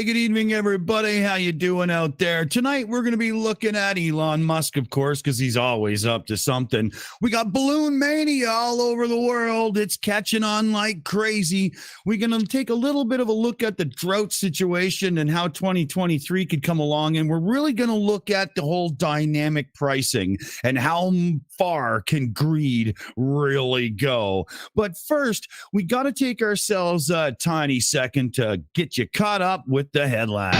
Hey, good evening, everybody. How you doing out there? Tonight, we're going to be looking at Elon Musk, of course, because he's always up to something. We got balloon mania all over the world. It's catching on like crazy. We're going to take a little bit of a look at the drought situation and how 2023 could come along. And we're really going to look at the whole dynamic pricing and how far can greed really go. But first, we got to take ourselves a tiny second to get you caught up with the headlines.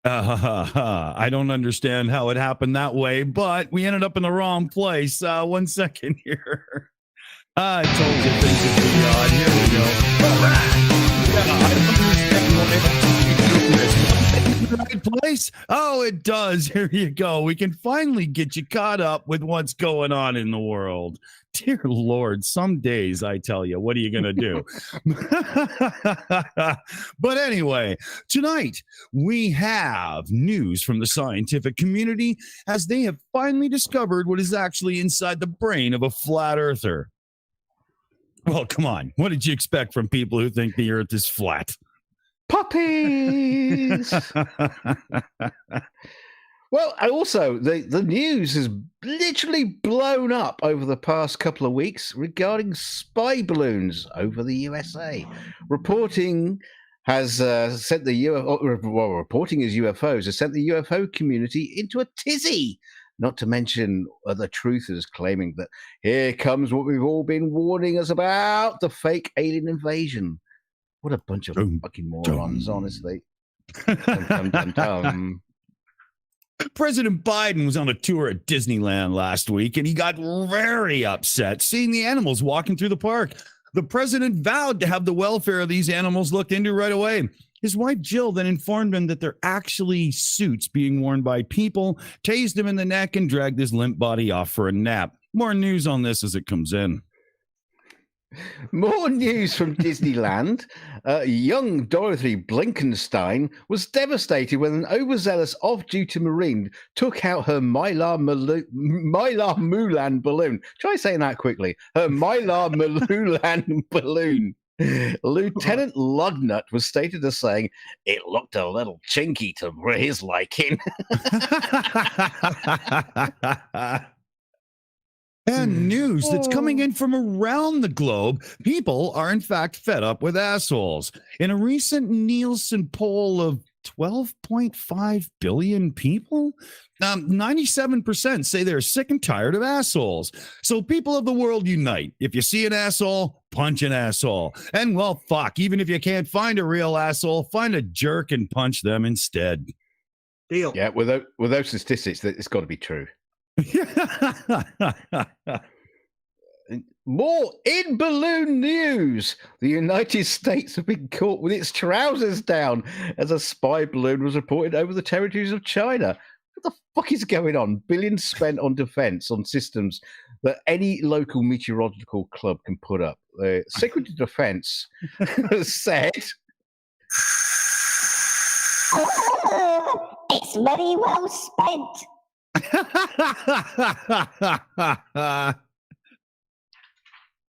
I don't understand how it happened that way, but we ended up in the wrong place. 1 second here. I told you things would be odd. Here we go. All right. Yeah, I don't understand why the right place. Oh, it does. Here you go. We can finally get you caught up with what's going on in the world. Dear Lord, some days I tell you, what are you going to do? But anyway, tonight we have news from the scientific community as they have finally discovered what is actually inside the brain of a flat earther. Well, come on. What did you expect from people who think the earth is flat? Puppies! Well, and also, the news has literally blown up over the past couple of weeks regarding spy balloons over the USA. Reporting has sent the reporting as UFOs has sent the UFO community into a tizzy. Not to mention other truthers claiming that here comes what we've all been warning us about, the fake alien invasion. What a bunch of fucking morons, honestly. President Biden was on a tour at Disneyland last week, and he got very upset seeing the animals walking through the park. The president vowed to have the welfare of these animals looked into right away. His wife, Jill, then informed him that they're actually suits being worn by people, tased him in the neck, and dragged his limp body off for a nap. More news on this as it comes in. More news from Disneyland. Young Dorothy Blinkenstein was devastated when an overzealous off-duty Marine took out her Mylar Mulan balloon. Try saying that quickly. Her Mylar Mulan balloon. Lieutenant Lugnut was stated as saying, "It looked a little chinky to his liking." And news that's coming in from around the globe, people are in fact fed up with assholes. In a recent Nielsen poll of 12.5 billion people, 97% say they're sick and tired of assholes. So people of the world unite. If you see an asshole, punch an asshole. And well, fuck, even if you can't find a real asshole, find a jerk and punch them instead. Deal. Yeah, with those statistics, it's got to be true. More in balloon news. The United States have been caught with its trousers down as a spy balloon was reported over the territories of China. What the fuck is going on? Billions spent on defense on systems that any local meteorological club can put up. The Secretary of Defense said, "It's very well spent."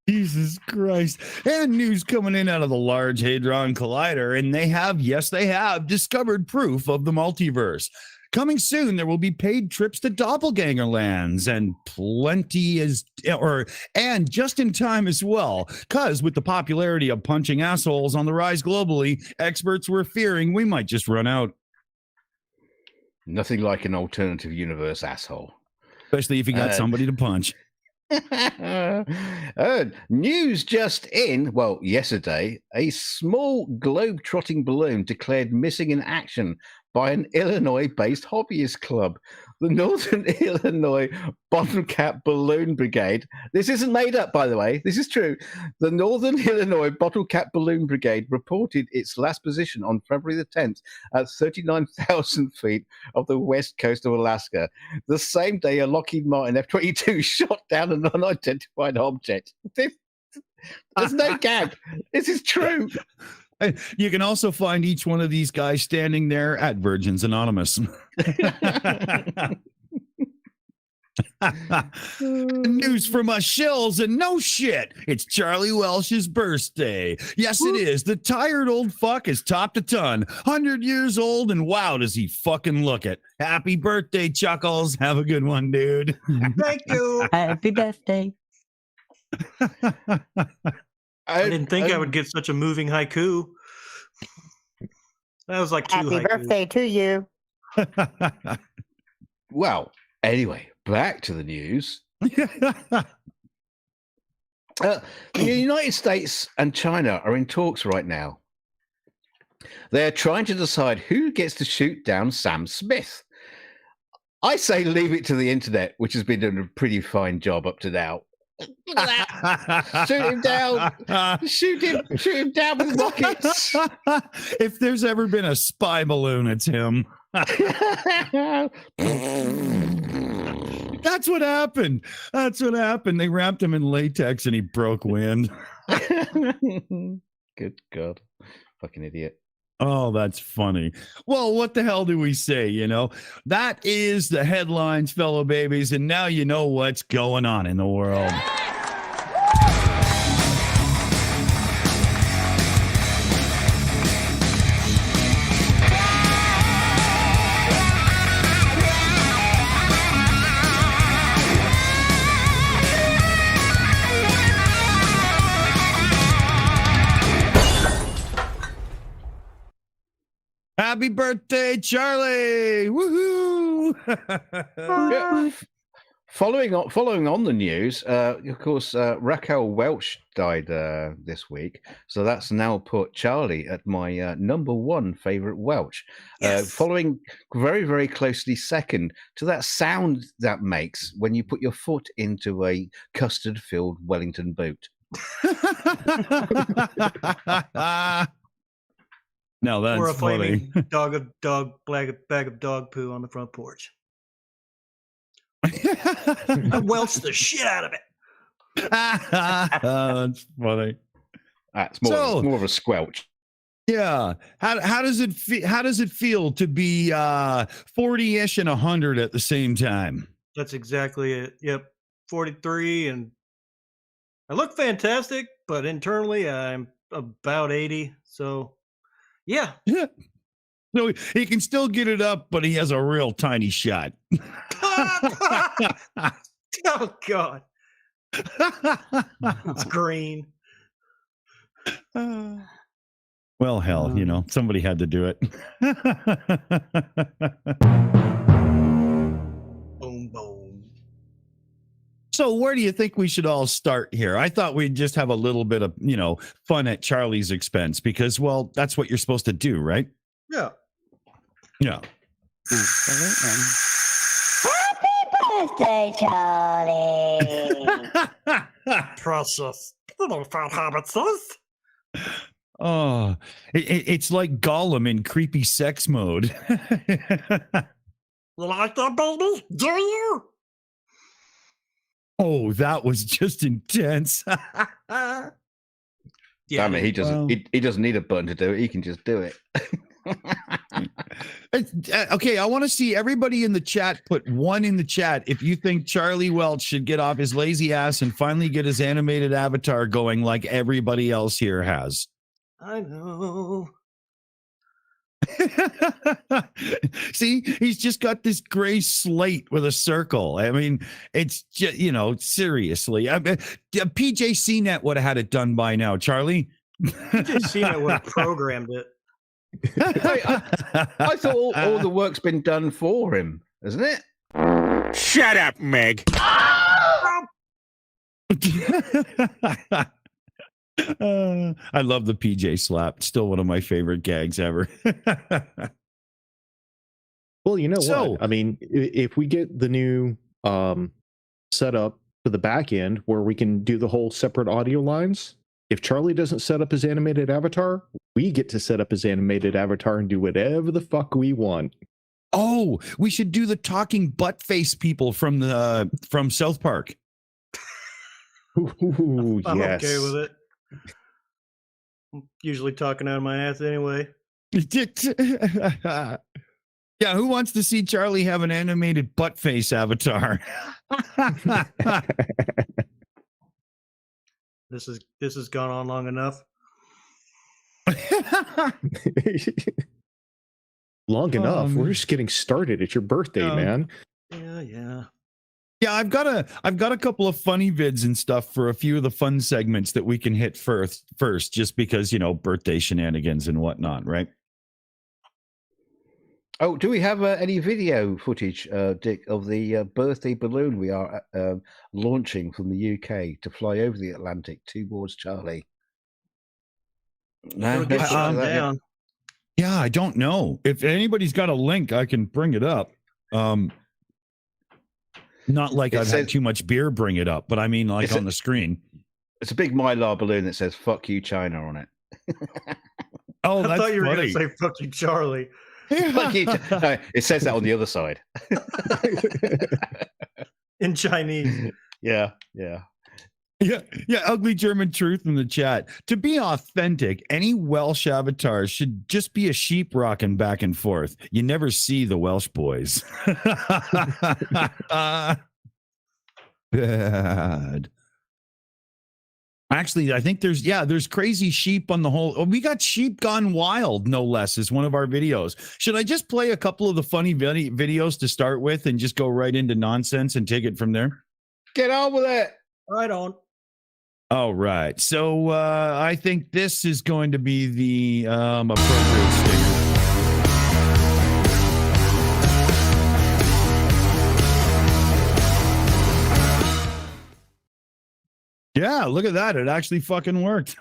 Jesus Christ. And news coming in out of the Large Hadron Collider, and they have discovered proof of the multiverse. Coming soon, there will be paid trips to doppelganger lands and and just in time as well, because with the popularity of punching assholes on the rise globally, experts were fearing we might just run out. Nothing like an alternative universe asshole. Especially if you got somebody to punch. News just in, well, yesterday, a small globe-trotting balloon declared missing in action by an Illinois-based hobbyist club. The Northern Illinois Bottle Cap Balloon Brigade. This isn't made up, by the way. This is true. The Northern Illinois Bottle Cap Balloon Brigade reported its last position on February the 10th at 39,000 feet of the west coast of Alaska. The same day, a Lockheed Martin F-22 shot down an unidentified object. There's no gap. This is true. You can also find each one of these guys standing there at Virgins Anonymous. News from us Shills, and no shit, it's Charlie Welch's birthday. Yes, it is. The tired old fuck is topped a ton, 100 years old, and wow, does he fucking look it. Happy birthday, Chuckles. Have a good one, dude. Thank you. Happy birthday. I didn't think I would get such a moving haiku. That was like two Happy haikus. birthday to you. Well, anyway, back to the news. The United States and China are in talks right now. They're trying to decide who gets to shoot down Sam Smith. I say leave it to the internet, which has been doing a pretty fine job up to now. Look at that. Shoot him down. Shoot him down with rockets. If there's ever been a spy balloon, it's him. That's what happened. They wrapped him in latex and he broke wind. Good God. Fucking idiot. Oh, that's funny. Well, what the hell do we say? You know, that is the headlines, fellow babies. And now you know what's going on in the world. Happy birthday, Charlie! Woohoo! Yeah. Following on the news, of course, Raquel Welch died this week, so that's now put Charlie at my number one favorite Welch, Yes. following very, very closely second to that sound that makes when you put your foot into a custard-filled Wellington boot. No, that's Or a funny. flaming bag of dog poo on the front porch. I welched the shit out of it. That's funny. That's more of a squelch. Yeah. How does it feel to be 40-ish and 100 at the same time? That's exactly it. Yep. 43, and I look fantastic, but internally I'm about 80. So yeah. Yeah. So he can still get it up, but he has a real tiny shot. Oh God. It's green. Well, hell, you know, somebody had to do it. Boom, boom. So where do you think we should all start here? I thought we'd just have a little bit of, you know, fun at Charlie's expense because, well, that's what you're supposed to do, right? Yeah. Yeah. Happy birthday, Charlie. Precious little fat hobbitses. Oh, it's like Gollum in creepy sex mode. You like that, baby? Do you? Oh, that was just intense. Yeah. I mean, he doesn't. Wow. He doesn't need a button to do it. He can just do it. Okay, I want to see everybody in the chat put one in the chat if you think Charlie Welch should get off his lazy ass and finally get his animated avatar going like everybody else here has. I know. See, he's just got this gray slate with a circle. I mean, it's just, you know, seriously. I mean, PJ CNET would have had it done by now, Charlie. Just seen it would have programmed it. I thought all the work's been done for him, isn't it? Shut up, Meg. I love the PJ slap. Still one of my favorite gags ever. Well, you know So- what? I mean, if we get the new setup for the back end where we can do the whole separate audio lines, if Charlie doesn't set up his animated avatar, we get to set up his animated avatar and do whatever the fuck we want. Oh, we should do the talking butt face people from South Park. Ooh, I'm yes. okay with it. I'm usually talking out of my ass anyway. Yeah, who wants to see Charlie have an animated butt face avatar? This has gone on long enough. Long enough. We're man. just getting started. It's your birthday, Yeah. man. Yeah. Yeah, I've got a couple of funny vids and stuff for a few of the fun segments that we can hit first, just because, you know, birthday shenanigans and whatnot, right? Oh, do we have any video footage, Dick, of the birthday balloon we are launching from the UK to fly over the Atlantic towards Charlie? No, It'll get no shot that yet. down. Yeah, I don't know. If anybody's got a link, I can bring it up. Not like It I've says- had too much beer bring it up, but I mean like It's on the screen. It's a big Mylar balloon that says "fuck you, China" on it. Oh, I that's thought you were funny. going to say "fuck you, Charlie." Fuck you, no, it says that on the other side. In Chinese. Yeah. Yeah, ugly German truth in the chat. To be authentic, any Welsh avatar should just be a sheep rocking back and forth. You never see the Welsh boys. Bad. Actually, I think there's crazy sheep on the whole. Oh, we got sheep gone wild, no less, is one of our videos. Should I just play a couple of the funny videos to start with and just go right into nonsense and take it from there? Get on with it. Right on. All right. So I think this is going to be the appropriate sticker. Yeah, look at that. It actually fucking worked.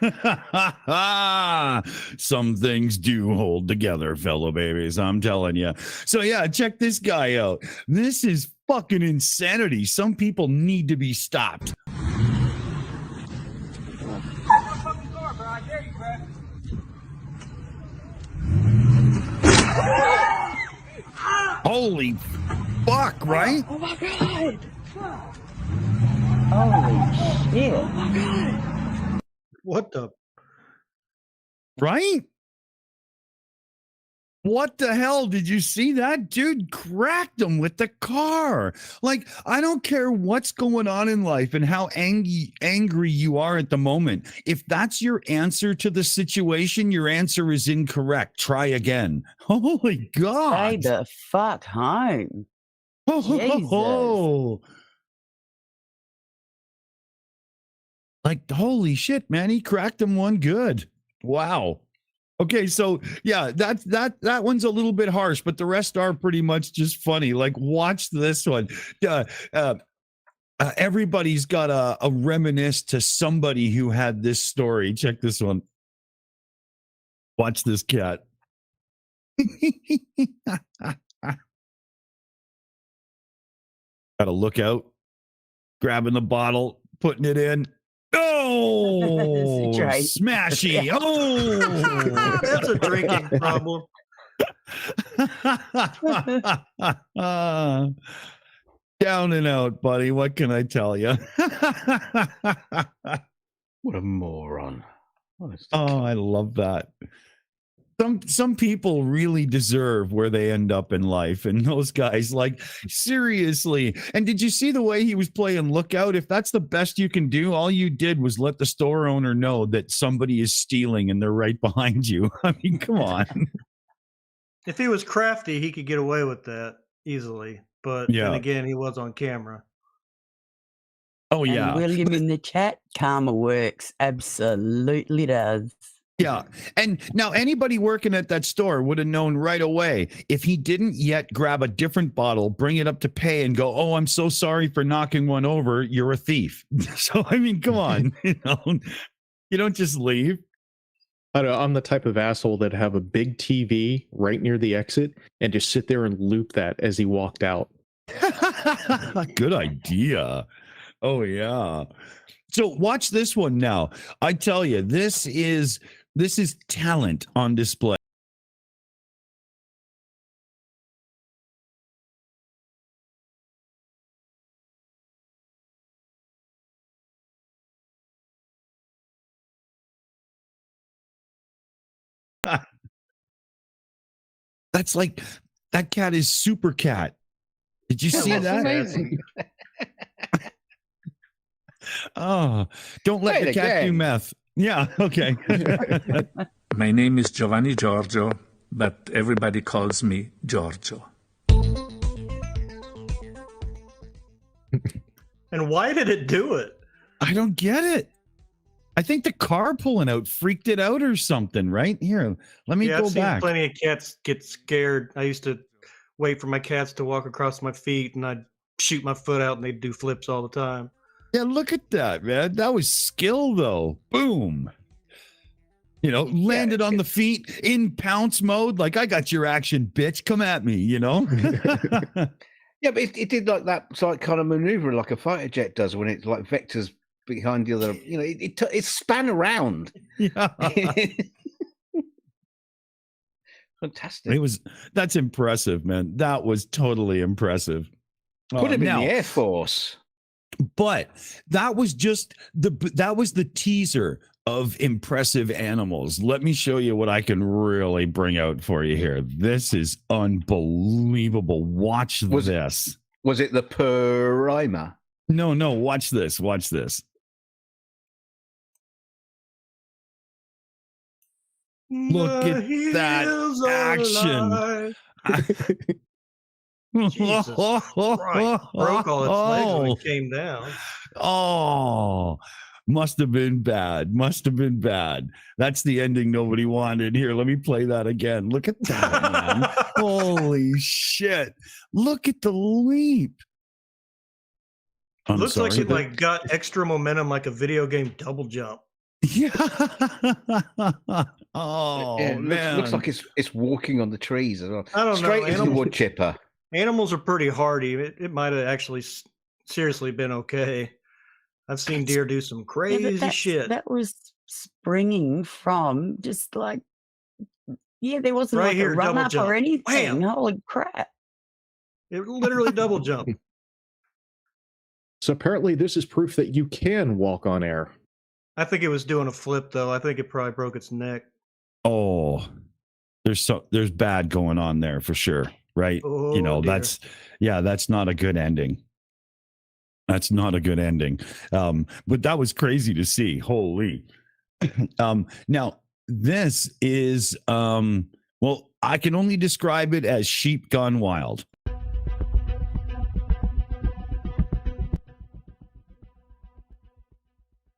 Some things do hold together, fellow babies. I'm telling you. So, yeah, check this guy out. This is fucking insanity. Some people need to be stopped. Holy fuck, right? Oh my god! Holy shit! What the? Right? What the hell? Did you see that? Dude cracked him with the car. Like, I don't care what's going on in life and how angry you are at the moment. If that's your answer to the situation, your answer is incorrect. Try again. Holy God. Stay the fuck home. Oh. Like, holy shit, man. He cracked him one good. Wow. Okay, so yeah, that one's a little bit harsh, but the rest are pretty much just funny. Like, watch this one. Everybody's got a reminisce to somebody who had this story. Check this one. Watch this cat. Gotta look out. Grabbing the bottle, putting it in. Oh, Right. smashy. Oh, That's a drinking problem. Down and out, buddy. What can I tell you? What a moron. Honestly. Oh, I love that. Some people really deserve where they end up in life, and those guys, like, seriously. And did you see the way he was playing lookout? If that's the best you can do, all you did was let the store owner know that somebody is stealing and they're right behind you. I mean, come on. If he was crafty, he could get away with that easily. But Yeah. then again, he was on camera. Oh, And yeah. William in the chat, karma works. Absolutely does. Yeah. And now anybody working at that store would have known right away if he didn't yet grab a different bottle, bring it up to pay and go, "Oh, I'm so sorry for knocking one over. You're a thief." So, I mean, come on, you don't just leave. I don't know, I'm the type of asshole that have a big TV right near the exit and just sit there and loop that as he walked out. Good idea. Oh, yeah. So watch this one now. I tell you, this is talent on display. That's like That cat is Super Cat. Did you see That's that? amazing. Oh, don't let Say the it cat do again. meth. Yeah, okay. My name is Giovanni Giorgio, but everybody calls me Giorgio. And why did it do it? I don't get it. I think the car pulling out freaked it out or something, right? Here, let me Yeah, go I've seen back. plenty of cats get scared. I used to wait for my cats to walk across my feet, and I'd shoot my foot out, and they'd do flips all the time. Yeah, look at that, man. That was skill, though. Boom. You know, landed on the feet in pounce mode. Like, I got your action, bitch. Come at me, you know? Yeah, but it did like that sort kind of maneuver like a fighter jet does when it's like vectors behind the other. You know, it span around. Yeah. Fantastic. That's impressive, man. That was totally impressive. Put him now, in the Air Force. But that was just the teaser of impressive animals. Let me show you what I can really bring out for you here. This is unbelievable. Watch this. Was it the primer? No, watch this. Watch this. Look at that action. Jesus Christ. Broke all its legs when it came down. Oh, must have been bad. That's the ending nobody wanted. Here, let me play that again. Look at that, man. Holy shit. Look at the leap. I'm Looks sorry, like it but- got extra momentum like a video game double jump. Yeah. Oh, Yeah, it man. looks like it's walking on the trees as well. I don't know, Straight into the animals- wood chipper. Animals are pretty hardy. It might have actually seriously been okay. I've seen deer do some Yeah, crazy but shit. that was springing from just like, yeah, there wasn't Right like here, a run double up jump. or anything. Wham! Holy crap. It literally double jumped. So apparently, this is proof that you can walk on air. I think it was doing a flip though. I think it probably broke its neck. Oh, there's bad going on there for sure, right? Oh, You know, dear. that's not a good ending. That's not a good ending. But that was crazy to see. Holy. Now this is well, I can only describe it as sheep gone wild.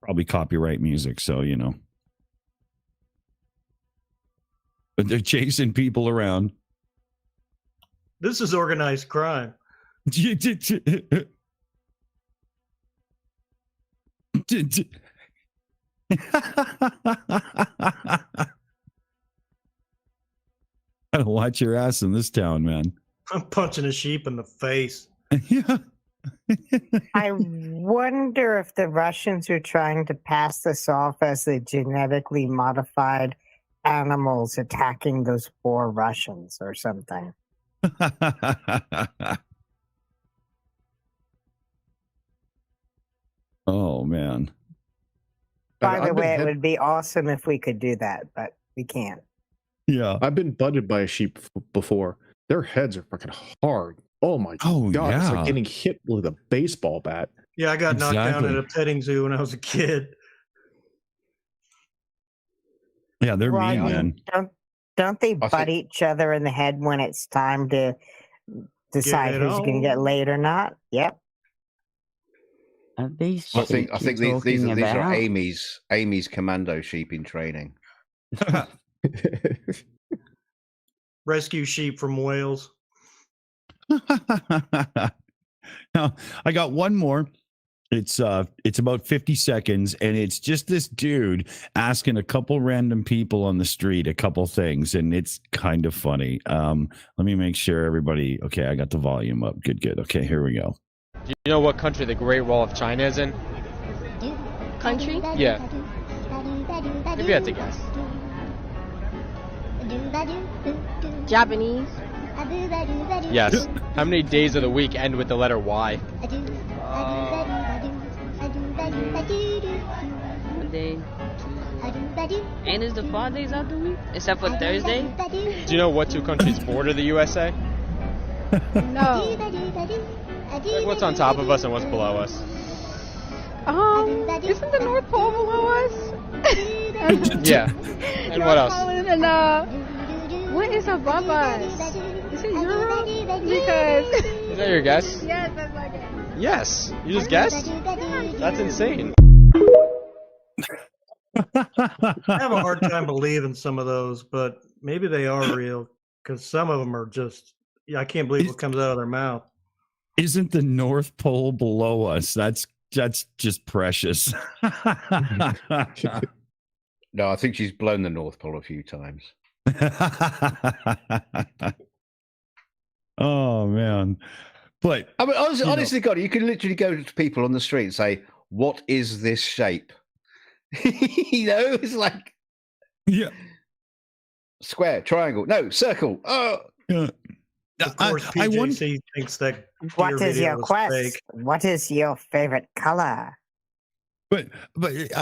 Probably copyright music, so you know. But they're chasing people around. This is organized crime. Gotta watch your ass in this town, man. I'm punching a sheep in the face. Yeah. I wonder if the Russians are trying to pass this off as the genetically modified animals attacking those poor Russians or something. Oh man. By the I've been way, it head- would be awesome if we could do that, but we can't. Yeah. I've been butted by a sheep before. Their heads are fucking hard. Oh my Oh, god! It's yeah. like getting hit with a baseball bat. Yeah, I got knocked down Exactly. at a petting zoo when I was a kid. Yeah, they're Well, mean, I man. mean, don't they I butt think- each other in the head when it's time to decide it who's going to get on. laid or not? Yep. Are these I think sheep you're these talking are about? Amy's commando sheep in training. Rescue sheep from Wales. Now, I got one more. It's about 50 seconds, and it's just this dude asking a couple random people on the street a couple things, and it's kind of funny. Let me make sure everybody. Okay, I got the volume up. Good. Okay, here we go. Do you know what country the Great Wall of China is in? Country? Yeah. If you had to guess. Japanese? Yes. How many days of the week end with the letter Y? Monday. And is the 5 days out the week? Except for Thursday? Do you know what two countries border the USA? No. Like what's on top of us and what's below us? Isn't the North Pole below us? Yeah. And what else? What is above us? Is it Europe? Because Is that your guess? yes, that's my guess. Yes. You just guessed? That's insane. I have a hard time believing some of those, but maybe they are real because some of them are just, I can't believe what comes out of their mouth. Isn't the North Pole below us? That's just precious. No, I think she's blown the North Pole a few times. Oh man. But I mean, honestly, God, you can literally go to people on the street and say, "What is this shape?" It's like, yeah, square, triangle, no, circle. Oh, yeah. Of course, PJC thinks that. What deer is video your was quest? fake. What is your favorite color? But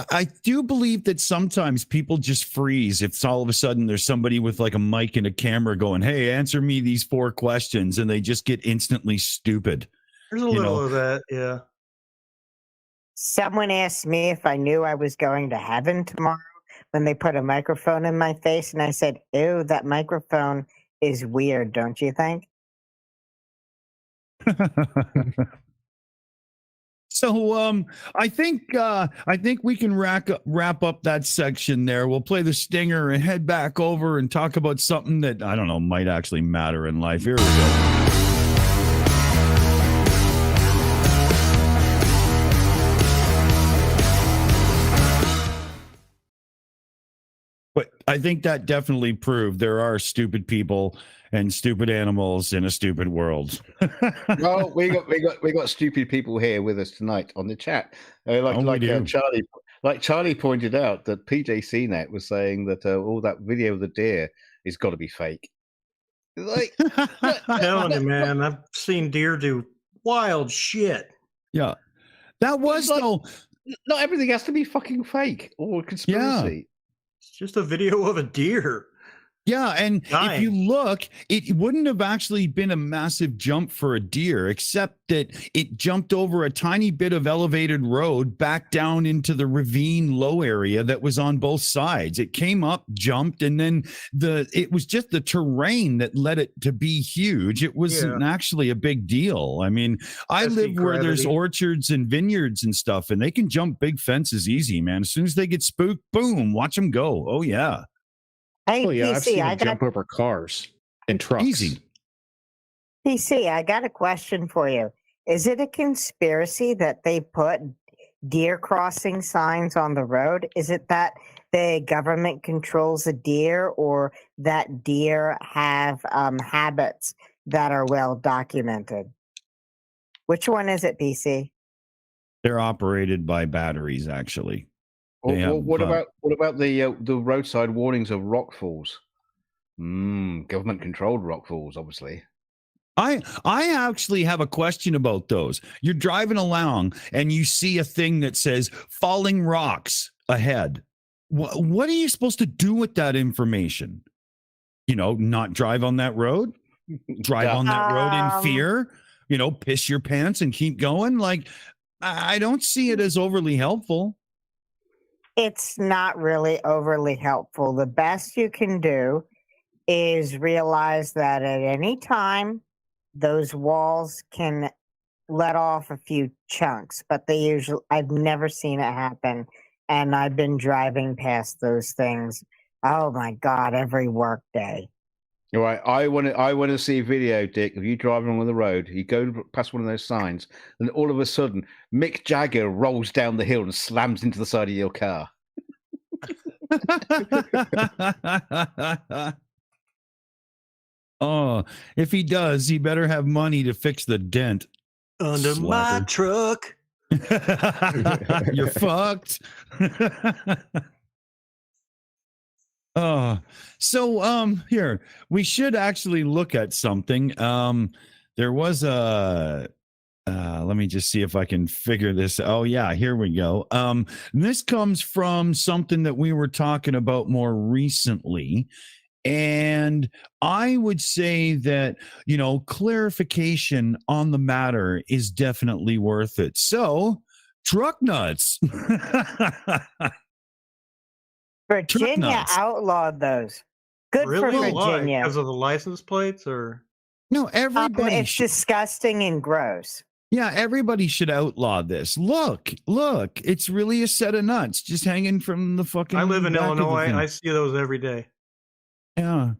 I do believe that sometimes people just freeze if all of a sudden there's somebody with like a mic and a camera going, "Hey, answer me these 4 questions," and they just get instantly stupid. There's a little of that, yeah. Someone asked me if I knew I was going to heaven tomorrow when they put a microphone in my face, and I said, "Ew, that microphone is weird, don't you think?" So I think we can wrap up that section there. We'll play the stinger and head back over and talk about something that I don't know might actually matter in life. Here we go. But I think that definitely proved there are stupid people and stupid animals in a stupid world. well, we got stupid people here with us tonight on the chat. Charlie pointed out that PJCnet was saying that all that video of the deer has got to be fake. Like, I'm telling you, man, I've seen deer do wild shit. Yeah, that was not everything has to be fucking fake or conspiracy. Yeah. It's just a video of a deer. Yeah, and if you look, it wouldn't have actually been a massive jump for a deer, except that it jumped over a tiny bit of elevated road back down into the ravine low area that was on both sides. It came up, jumped, and then it was just the terrain that led it to be huge. It wasn't actually a big deal. I mean, I live where there's orchards and vineyards and stuff, and they can jump big fences easy, man. As soon as they get spooked, boom, watch them go. Oh, yeah. Hey, oh yeah, PC, I've seen them jump over cars and trucks. Easy. PC, I got a question for you. Is it a conspiracy that they put deer crossing signs on the road? Is it that the government controls the deer, or that deer have habits that are well documented? Which one is it, PC? They're operated by batteries, actually. What about the roadside warnings of rockfalls? Government controlled rockfalls, obviously. I actually have a question about those. You're driving along and you see a thing that says falling rocks ahead. What are you supposed to do with that information? Not drive on that road? Drive on that road in fear? Piss your pants and keep going? Like, I don't see it as overly helpful. It's not really overly helpful. The best you can do is realize that at any time, those walls can let off a few chunks, but I've never seen it happen. And I've been driving past those things. Oh my God, every work day. All right, I want to see a video, Dick, of you driving along the road. You go past one of those signs, and all of a sudden, Mick Jagger rolls down the hill and slams into the side of your car. Oh, if he does, he better have money to fix the dent. Under my truck. You're fucked. So here we should actually look at something. There was let me just see if I can figure this. Oh yeah, here we go. This comes from something that we were talking about more recently, And I would say that, clarification on the matter is definitely worth it. So, truck nuts. Virginia outlawed those. Good Really? for Why? Virginia. Because of the license plates, or No, everybody. It's disgusting and gross. Yeah, everybody should outlaw this. Look, it's really a set of nuts just hanging from the fucking. I live in back of the Illinois. thing. I see those every day. Yeah,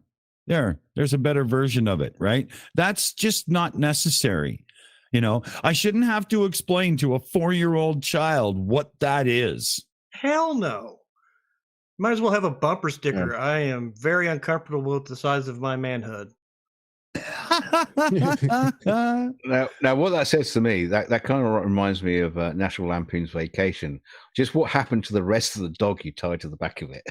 there's a better version of it, right? That's just not necessary. I shouldn't have to explain to a 4-year-old child what that is. Hell no. Might as well have a bumper sticker. Yeah. I am very uncomfortable with the size of my manhood. Now, what that says to me, that kind of reminds me of National Lampoon's Vacation. Just what happened to the rest of the dog you tied to the back of it?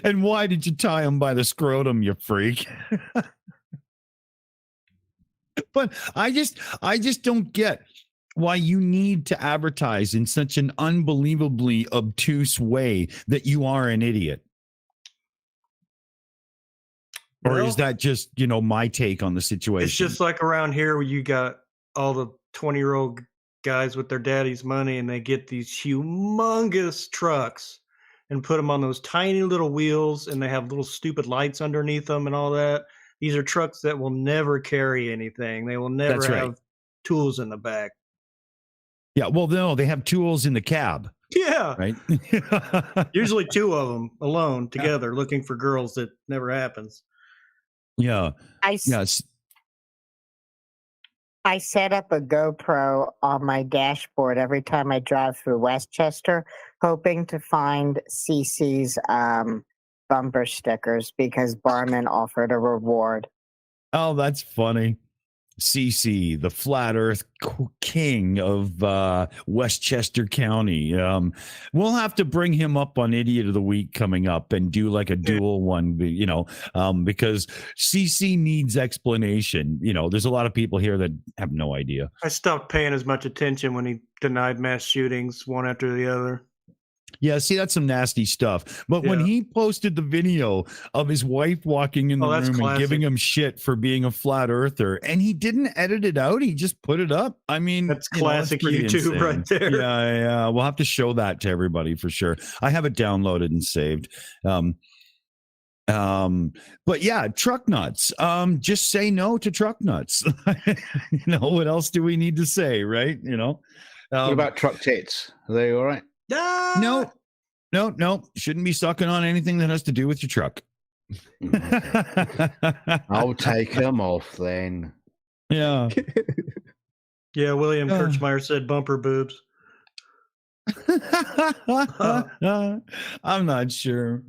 And why did you tie him by the scrotum, you freak? But I just don't get why you need to advertise in such an unbelievably obtuse way that you are an idiot. Or is that just, my take on the situation? It's just like around here where you got all the 20-year-old guys with their daddy's money and they get these humongous trucks and put them on those tiny little wheels and they have little stupid lights underneath them and all that. These are trucks that will never carry anything. They will never have tools in the back. Yeah, well, no, they have tools in the cab. Yeah. Right? Usually 2 of them alone together looking for girls. That never happens. Yeah. I set up a GoPro on my dashboard every time I drive through Westchester, hoping to find CC's bumper stickers because Barman offered a reward. Oh, that's funny. CC, the flat earth king of Westchester County. We'll have to bring him up on Idiot of the Week coming up and do like a dual one, because CC needs explanation. There's a lot of people here that have no idea. I stopped paying as much attention when he denied mass shootings one after the other. Yeah, see, that's some nasty stuff. But when he posted the video of his wife walking in the room and giving him shit for being a flat earther, and he didn't edit it out, he just put it up. I mean, that's classic YouTube insane. Right there. Yeah. We'll have to show that to everybody for sure. I have it downloaded and saved. But yeah, truck nuts. Just say no to truck nuts. What else do we need to say, right? What about truck tits? Are they all right? No. Shouldn't be sucking on anything that has to do with your truck. I'll take them off then. Yeah. Yeah, William Kirchmeier said bumper boobs. I'm not sure.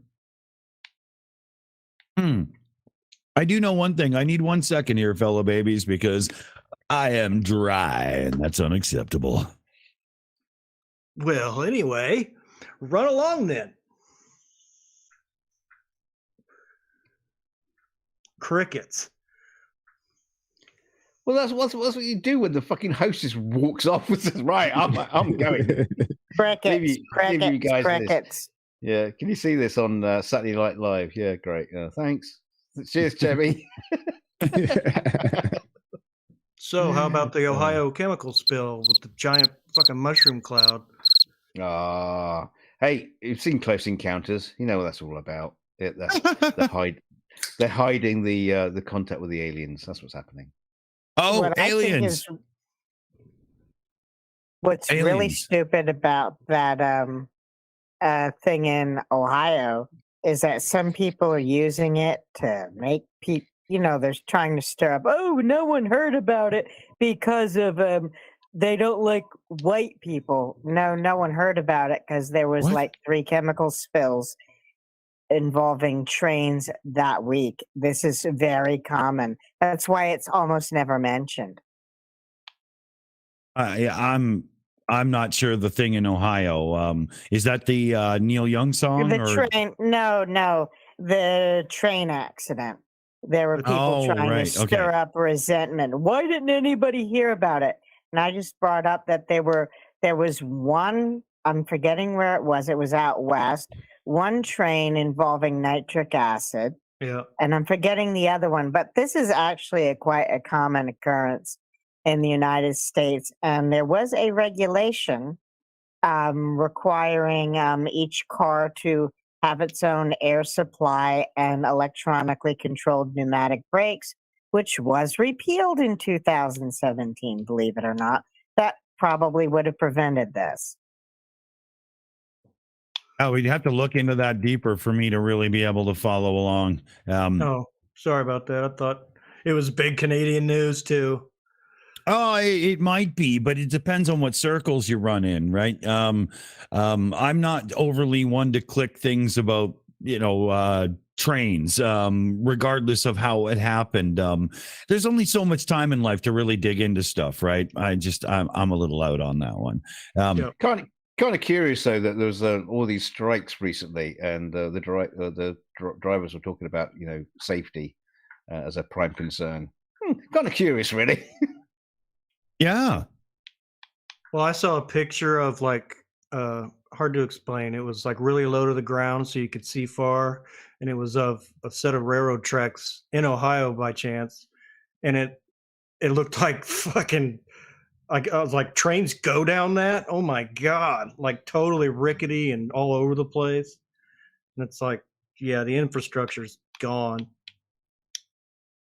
I do know one thing. I need 1 second here, fellow babies, because I am dry, and that's unacceptable. Well, anyway, run along then. Crickets. Well, that's what you do when the fucking host just walks off and says, "Right, I'm going." Crickets. Yeah, can you see this on Saturday Night Live? Yeah, great. Thanks. Cheers, Jemmy. So, how about the Ohio chemical spill with the giant fucking mushroom cloud? Hey, you've seen Close Encounters. You know what that's all about. They're hiding the contact with the aliens. That's what's happening. Oh, what aliens! What's really stupid about that thing in Ohio is that some people are using it to make people. They're trying to stir up. Oh, no one heard about it because of they don't like white people. No one heard about it because there was like 3 chemical spills involving trains that week. This is very common. That's why it's almost never mentioned. I'm not sure the thing in Ohio. Is that the Neil Young song? Train? No, the train accident. There were people trying to stir up resentment. Why didn't anybody hear about it? And I just brought up that there was one, I'm forgetting where it was out west, one train involving nitric acid, Yeah. and I'm forgetting the other one, but this is actually quite a common occurrence in the United States. And there was a regulation requiring each car to have its own air supply and electronically controlled pneumatic brakes, which was repealed in 2017, believe it or not. That probably would have prevented this. Oh, we'd have to look into that deeper for me to really be able to follow along. Oh, sorry about that. I thought it was big Canadian news too. Oh, it might be, but it depends on what circles you run in, right? I'm not overly one to click things about, trains, regardless of how it happened. There's only so much time in life to really dig into stuff, right? I'm a little out on that one. Kind of curious though that there was all these strikes recently, and the drivers were talking about safety as a prime concern. Kind of curious, really. Yeah. Well, I saw a picture of hard to explain. It was like really low to the ground so you could see far. And it was of a set of railroad tracks in Ohio by chance. And it looked like fucking, like I was like, trains go down that? Oh my God. Like totally rickety and all over the place. And it's like, yeah, the infrastructure's gone.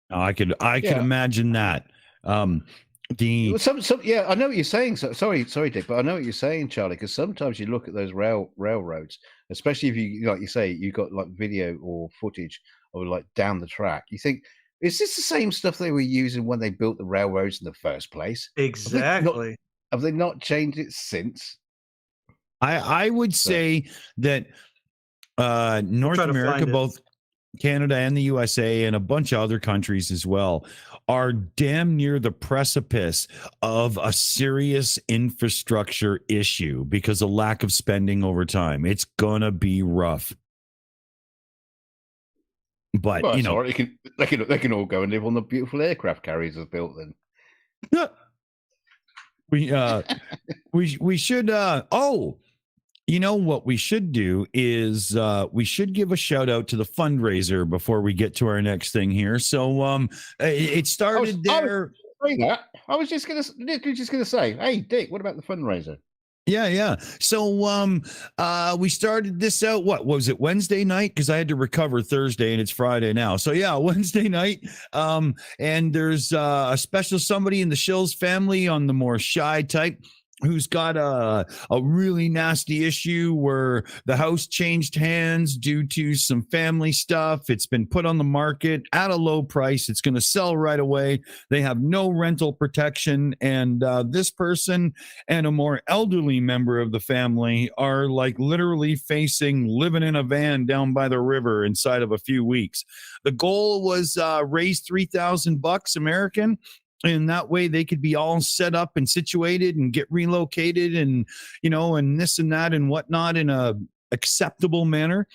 I could imagine that. Yeah, I know what you're saying. So, sorry, Dick, but I know what you're saying, Charlie. Because sometimes you look at those railroads, especially if you, like you say, you got like video or footage of like down the track. You think, is this the same stuff they were using when they built the railroads in the first place? Exactly. Have they not changed it since? I would say that North America, both Canada and the USA and a bunch of other countries as well, are damn near the precipice of a serious infrastructure issue because of lack of spending over time. It's gonna be rough. But they can all go and live on the beautiful aircraft carriers as built then. we should you know what we should do is we should give a shout out to the fundraiser before we get to our next thing here. So it started there. I was just gonna say, hey Dick, what about the fundraiser? Yeah. So we started this out. What was it, Wednesday night? Because I had to recover Thursday and it's Friday now. So yeah, Wednesday night. And there's a special somebody in the Shills family on the more shy type who's got a really nasty issue where the house changed hands due to some family stuff. It's been put on the market at a low price. It's going to sell right away. They have no rental protection. And this person and a more elderly member of the family are like literally facing living in a van down by the river inside of a few weeks. The goal was raise $3,000 American. And that way they could be all set up and situated and get relocated and, and this and that and whatnot in a acceptable manner.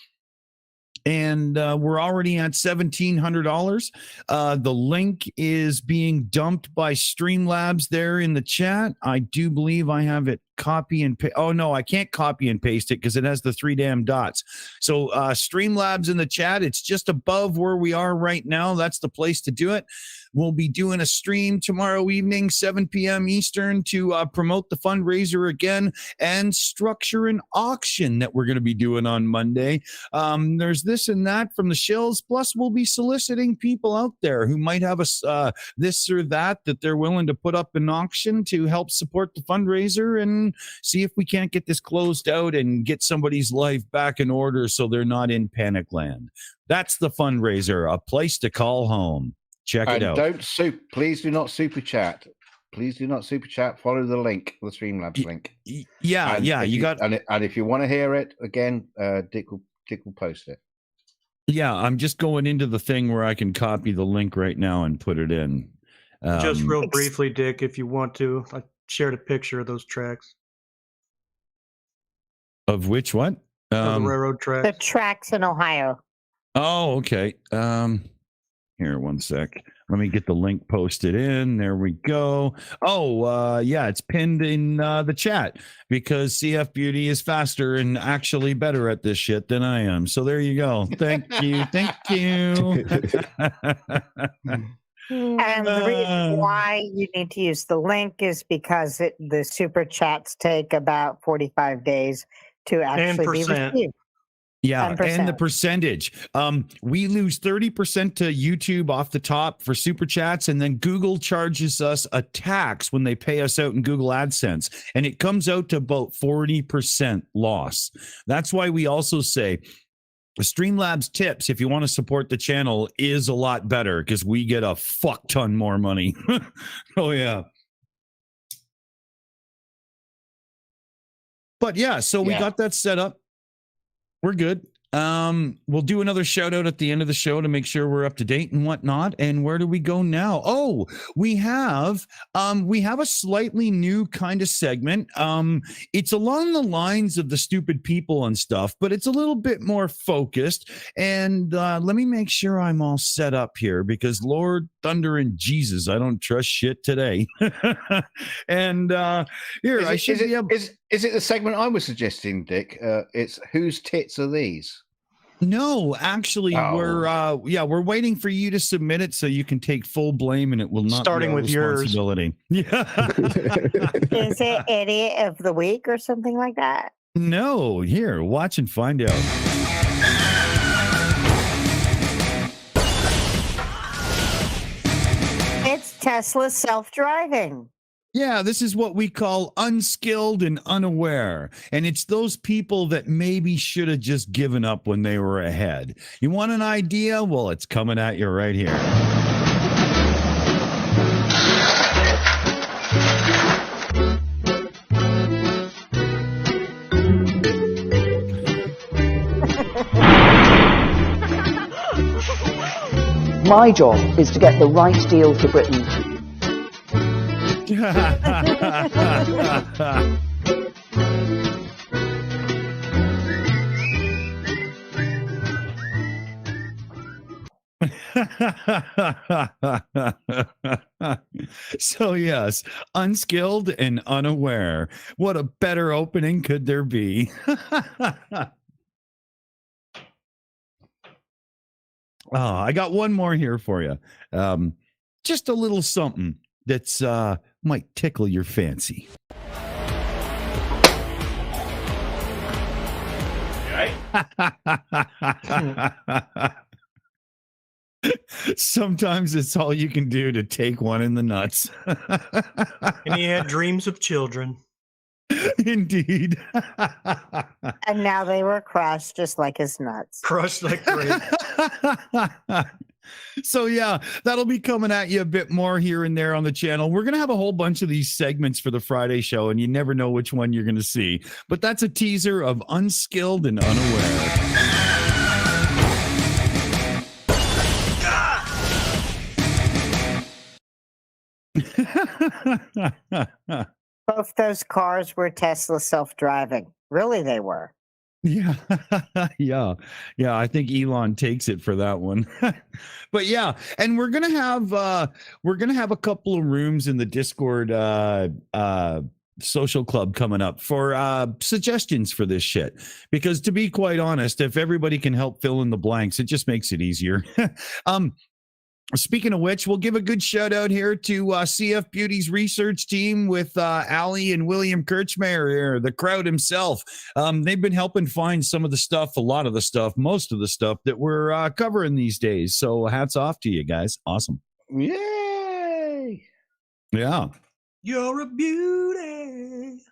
And we're already at $1,700. The link is being dumped by Streamlabs there in the chat. I do believe I have it copy and paste. Oh, no, I can't copy and paste it because it has the 3 damn dots. So Streamlabs in the chat, it's just above where we are right now. That's the place to do it. We'll be doing a stream tomorrow evening, 7 p.m. Eastern, to promote the fundraiser again and structure an auction that we're going to be doing on Monday. There's this and that from the Shills. Plus, we'll be soliciting people out there who might have a this or that they're willing to put up an auction to help support the fundraiser and see if we can't get this closed out and get somebody's life back in order so they're not in panic land. That's the fundraiser, a place to call home. Check it out. Please do not super chat. Please do not super chat. Follow the link, the Streamlabs link. Yeah. And if you want to hear it again, Dick will post it. Yeah, I'm just going into the thing where I can copy the link right now and put it in. Just real briefly, Dick, if you want to, I shared a picture of those tracks. Of which what? Of the railroad tracks. The tracks in Ohio. Oh, okay. Here, one sec. Let me get the link posted in. There we go. Oh, yeah, it's pinned in the chat because CF Beauty is faster and actually better at this shit than I am. So there you go. Thank you. Thank you. And the reason why you need to use the link is because the super chats take about 45 days to actually be received. Yeah, 10%. and the percentage. We lose 30% to YouTube off the top for super chats, and then Google charges us a tax when they pay us out in Google AdSense, and it comes out to about 40% loss. That's why we also say Streamlabs tips, if you want to support the channel, is a lot better because we get a fuck ton more money. Oh, yeah. But yeah, so we got that set up. We're good. We'll do another shout out at the end of the show to make sure we're up to date and whatnot. And where do we go now? Oh, we have a slightly new kind of segment. It's along the lines of the stupid people and stuff, but it's a little bit more focused. And let me make sure I'm all set up here because Lord Thunder and Jesus, I don't trust shit today. And here I should be able. Is it the segment I was suggesting, Dick? It's whose tits are these? No, actually, we're waiting for you to submit it so you can take full blame, and it will not starting be our with yours. responsibility. Yeah. Is it Idiot of the Week or something like that? No, here, watch and find out. It's Tesla self-driving. Yeah, this is what we call unskilled and unaware. And it's those people that maybe should have just given up when they were ahead. You want an idea? Well, it's coming at you right here. My job is to get the right deal for Britain. So yes, unskilled and unaware. What a better opening could there be? I got one more here for you. Just a little something that's might tickle your fancy. Sometimes it's all you can do to take one in the nuts. And he had dreams of children. Indeed. And now they were crushed just like his nuts. Crushed like grapes. So yeah, that'll be coming at you a bit more here and there on the channel. We're going to have a whole bunch of these segments for the Friday show, and you never know which one you're going to see. But that's a teaser of Unskilled and Unaware. Both those cars were Tesla self-driving. Really, they were. Yeah. Yeah. I think Elon takes it for that one. But yeah, and we're gonna have a couple of rooms in the Discord social club coming up for suggestions for this shit. Because to be quite honest, if everybody can help fill in the blanks, it just makes it easier. Speaking of which, we'll give a good shout out here to CF Beauty's research team with Ali and William Kirchmayer here, the crowd himself. They've been helping find some of the stuff, most of the stuff that we're covering these days. So hats off to you guys. Awesome. Yay. Yeah. You're a beauty.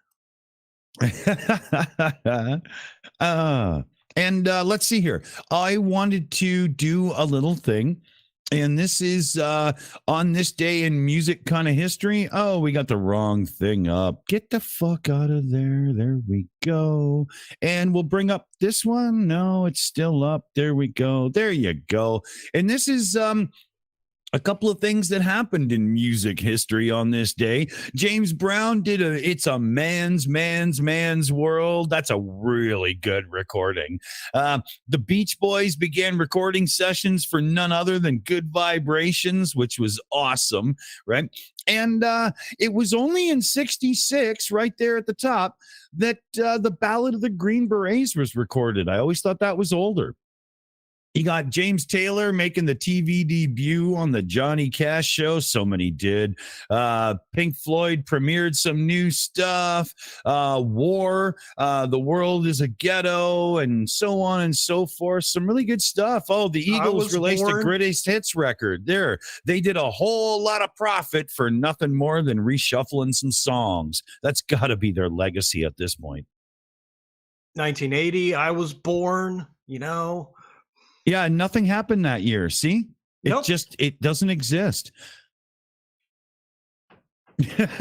And let's see here. I wanted to do a little thing. And this is on this day in music kind of history. Oh, we got the wrong thing up. Get the fuck out of there. There we go. And we'll bring up this one. No, it's still up. There we go. There you go. And this is A couple of things that happened in music history on this day. James Brown did It's a Man's World. That's a really good recording. The Beach Boys began recording sessions for none other than Good Vibrations, which was awesome, right? And it was only in 66, right there at the top, that the Ballad of the Green Berets was recorded. I always thought that was older. You got James Taylor making the TV debut on the Johnny Cash show. So many did. Pink Floyd premiered some new stuff. War, The World is a Ghetto, and so on and so forth. Some really good stuff. Oh, the Eagles released a greatest hits record. There, they did a whole lot of profit for nothing more than reshuffling some songs. That's got to be their legacy at this point. 1980, I was born, you know. Yeah, nothing happened that year. See? It doesn't exist. Didn't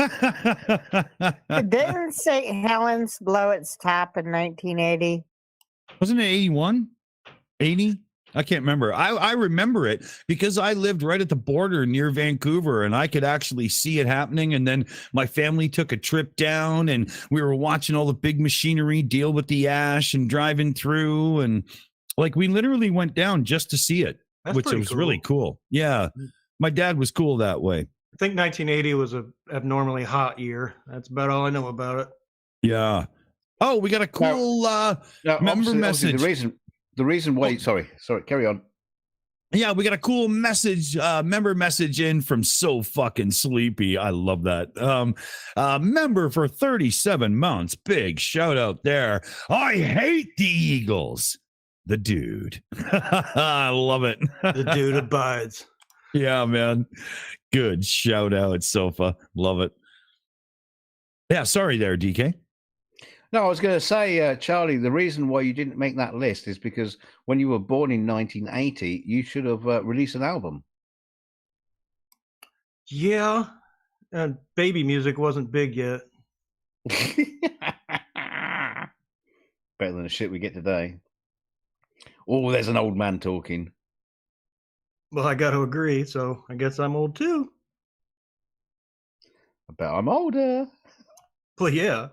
St. Helens blow its top in 1980? Wasn't it 81? 80? I can't remember. I remember it because I lived right at the border near Vancouver and I could actually see it happening. And then my family took a trip down and we were watching all the big machinery deal with the ash and driving through, and like we literally went down just to see it, which was cool. Really cool. Yeah. My dad was cool that way. I think 1980 was a abnormally hot year. That's about all I know about it. Yeah. Oh, we got a cool member message. The reason why, sorry, carry on. Yeah, we got a cool message, member message in from So Fucking Sleepy. I love that. Member for 37 months. Big shout out there. I hate the Eagles. The dude. I love it. The dude abides. Yeah, man. Good shout out, Sofa. Love it. Yeah, sorry there, DK. No, I was going to say, Charlie, the reason why you didn't make that list is because when you were born in 1980, you should have released an album. Yeah, and baby music wasn't big yet. Better than the shit we get today. Oh, there's an old man talking. Well, I got to agree, so I guess I'm old too. I bet I'm older. Well, yeah.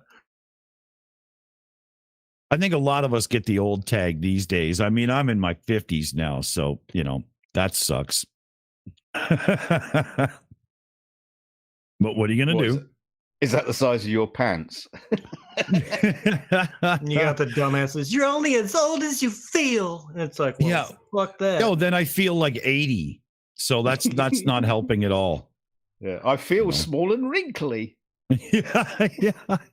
I think a lot of us get the old tag these days. I mean, I'm in my 50s now, so, you know, that sucks. But what are you going to do? Is that the size of your pants? You got the dumbasses. You're only as old as you feel. And it's like, well, yeah, fuck that. No, then I feel like 80. So that's not helping at all. Yeah, I feel small and wrinkly. Yeah.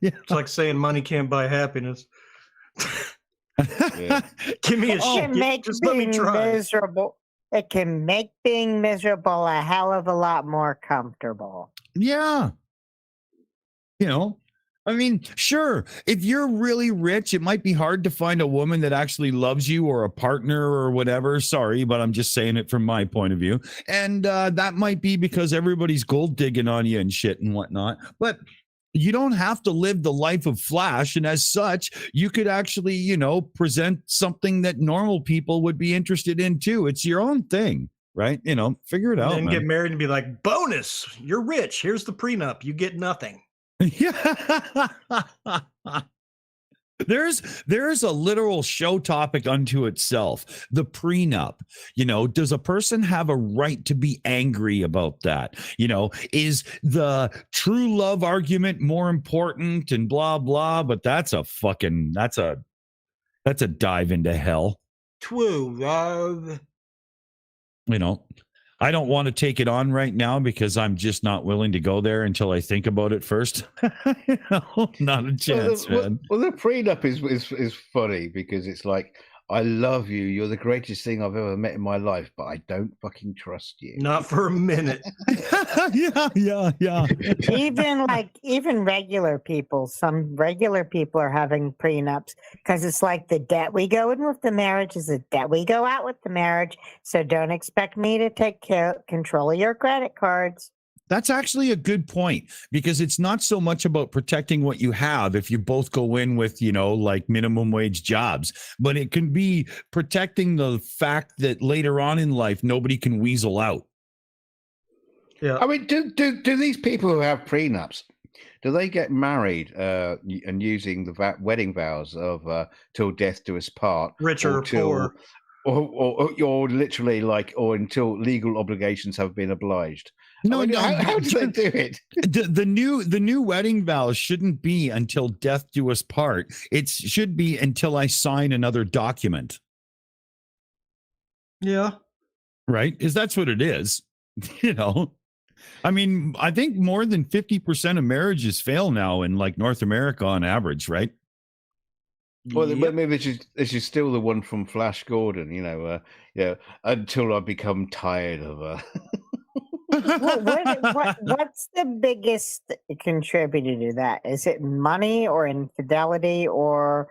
It's like saying money can't buy happiness. Yeah. Give me a shit. Just let me try. Miserable. It can make being miserable a hell of a lot more comfortable. Yeah. You know, I mean, sure, if you're really rich, it might be hard to find a woman that actually loves you or a partner or whatever. Sorry, but I'm just saying it from my point of view. And that might be because everybody's gold digging on you and shit and whatnot. But you don't have to live the life of Flash. And as such, you could actually, you know, present something that normal people would be interested in too. It's your own thing, right? You know, figure it out. And then get married and be like, bonus, you're rich. Here's the prenup. You get nothing. Yeah. There's a literal show topic unto itself. The prenup. You know, does a person have a right to be angry about that? You know, is the true love argument more important and blah blah, but that's a dive into hell. True love. You know, I don't want to take it on right now because I'm just not willing to go there until I think about it first. Not a chance, man. Well, the prenup is funny because it's like, I love you. You're the greatest thing I've ever met in my life, but I don't fucking trust you. Not for a minute. Yeah. Even regular people, some regular people are having prenups because it's like the debt we go in with the marriage is the debt we go out with the marriage. So don't expect me to take control of your credit cards. That's actually a good point because it's not so much about protecting what you have if you both go in with, you know, like minimum wage jobs, but it can be protecting the fact that later on in life, nobody can weasel out. Yeah. I mean, do these people who have prenups, do they get married and using the wedding vows of till death do us part, Rich or poor, or literally or until legal obligations have been obliged? No, I mean, no. How do they do it? The new wedding vows shouldn't be until death do us part. It should be until I sign another document. Yeah. Right? Because that's what it is. You know, I mean, I think more than 50% of marriages fail now in like North America on average, right? Well, maybe this is still the one from Flash Gordon, until I become tired of What's the biggest contributor to that? Is it money or infidelity or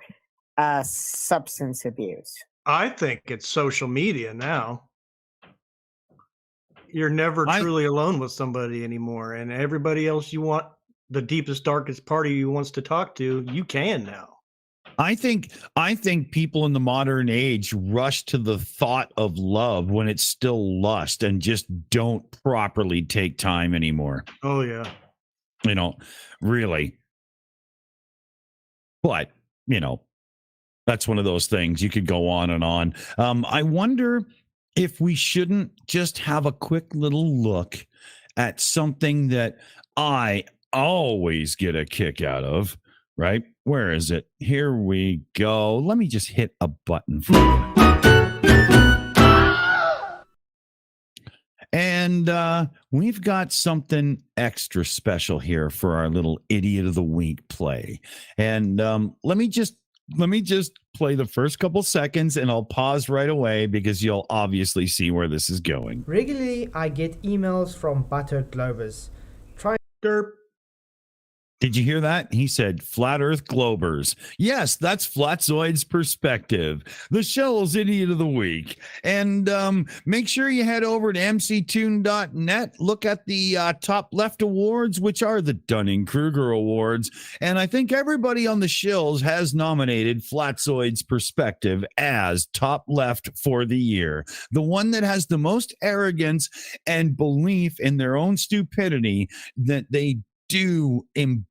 substance abuse? I think it's social media now. You're never truly alone with somebody anymore, and everybody else you want, the deepest, darkest part of you wants to talk to, you can now. I think people in the modern age rush to the thought of love when it's still lust and just don't properly take time anymore. Oh yeah. Really. But, that's one of those things. You could go on and on. I wonder if we shouldn't just have a quick little look at something that I always get a kick out of, right? Where is it? Here we go. Let me just hit a button for you. And we've got something extra special here for our little Idiot of the Week play. And let me just play the first couple seconds and I'll pause right away because you'll obviously see where this is going. Regularly, I get emails from buttered Globers. Did you hear that? He said flat earth globers. Yes, that's Flatzoid's perspective. The Shills Idiot of the Week. And make sure you head over to mctoon.net. Look at the top left awards, which are the Dunning-Kruger Awards. And I think everybody on the Shills has nominated Flatzoid's perspective as top left for the year. The one that has the most arrogance and belief in their own stupidity that they do embody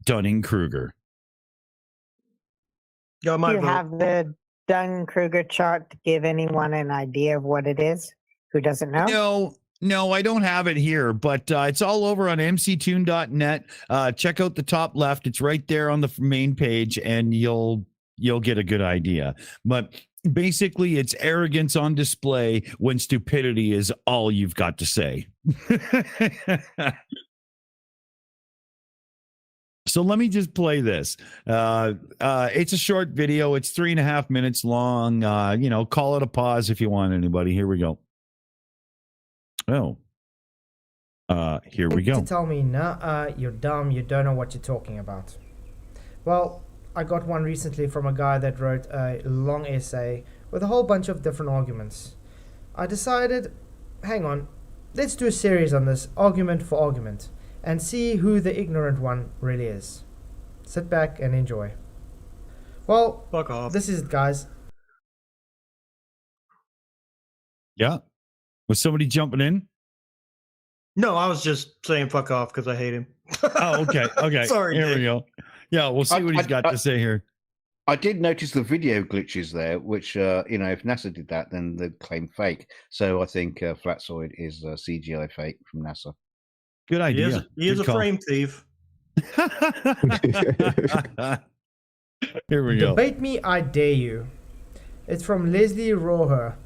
Dunning-Kruger. Do you have the Dunning-Kruger chart to give anyone an idea of what it is who doesn't know? No, I don't have it here, but it's all over on mctoon.net. Check out the top left. It's right there on the main page, and you'll get a good idea. But basically, it's arrogance on display when stupidity is all you've got to say. So let me just play this. It's a short video. It's 3.5 minutes long. Call it a pause if you want, anybody. Here we go. Oh. Here we go. To tell me, nah, you're dumb, you don't know what you're talking about. Well, I got one recently from a guy that wrote a long essay with a whole bunch of different arguments. I decided, hang on, let's do a series on this, argument for argument, and see who the ignorant one really is. Sit back and enjoy. Well, fuck off. This is it, guys. Yeah. Was somebody jumping in? No, I was just saying fuck off because I hate him. Oh, okay. Okay. Sorry. Here we go. Yeah, we'll see what he's got to say here. I did notice the video glitches there, which, if NASA did that, then they'd claim fake. So I think Flatzoid is a CGI fake from NASA. Good idea. He is a frame thief. Here we go. Debate me, I dare you. It's from Leslie Rohrer,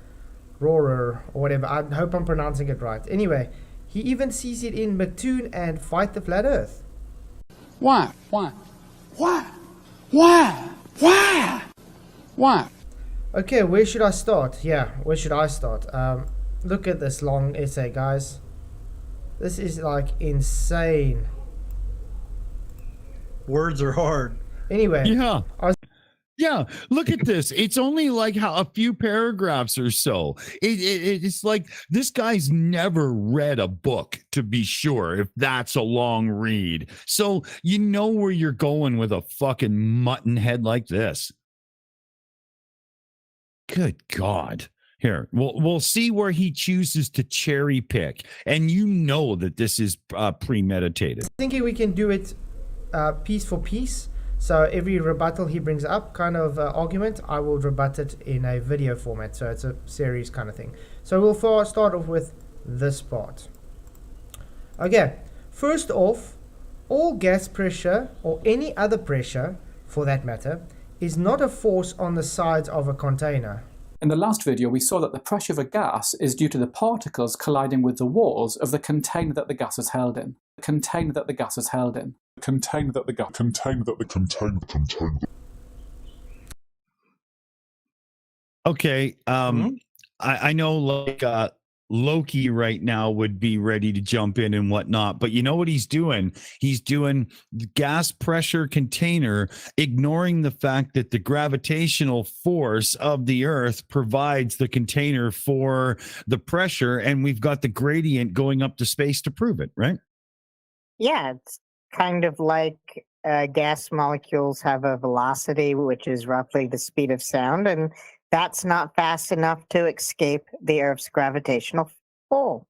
or whatever. I hope I'm pronouncing it right. Anyway, he even sees it in Mipet and Fight the Flat Earth. Why? Okay, where should I start? Yeah, where should I start? Look at this long essay, guys. This is like insane. Words are hard. Anyway. Yeah, look at this. It's only like a few paragraphs or so. It's like this guy's never read a book, to be sure, if that's a long read. So you know where you're going with a fucking mutton head like this. Good God. Here, we'll see where he chooses to cherry pick, and you know that this is premeditated. Thinking we can do it piece for piece. So every rebuttal he brings up, kind of argument, I will rebut it in a video format. So it's a series kind of thing. So we'll start off with this part. Okay, first off, all gas pressure, or any other pressure for that matter, is not a force on the sides of a container. In the last video, we saw that the pressure of a gas is due to the particles colliding with the walls of the container that the gas is held in. The container that the gas is held in. The container that the gas. Container that the container. Okay. I know like Loki right now would be ready to jump in and whatnot, but you know what he's doing? He's doing gas pressure container, ignoring the fact that the gravitational force of the earth provides the container for the pressure, and we've got the gradient going up to space to prove it, right? Yeah, it's kind of like gas molecules have a velocity, which is roughly the speed of sound, and that's not fast enough to escape the Earth's gravitational pull.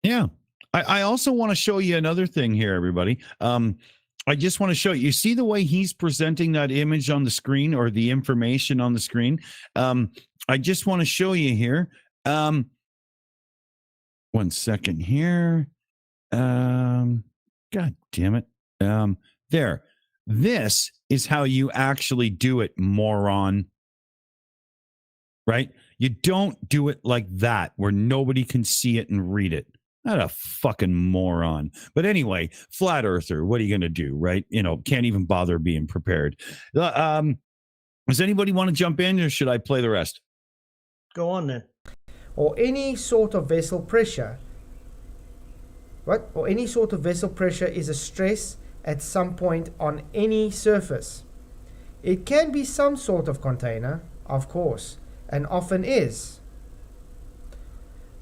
Yeah. I also want to show you another thing here, everybody. I just want to show you. You see the way he's presenting that image on the screen, or the information on the screen? I just want to show you here. 1 second here. God damn it. There. This is how you actually do it, moron. Right? You don't do it like that where nobody can see it and read it. Not a fucking moron. But anyway, flat earther, what are you going to do, right? You know, can't even bother being prepared. Does anybody want to jump in, or should I play the rest? Go on then. Or any sort of vessel pressure. What? Or any sort of vessel pressure is a stress at some point on any surface. It can be some sort of container, of course, and often is.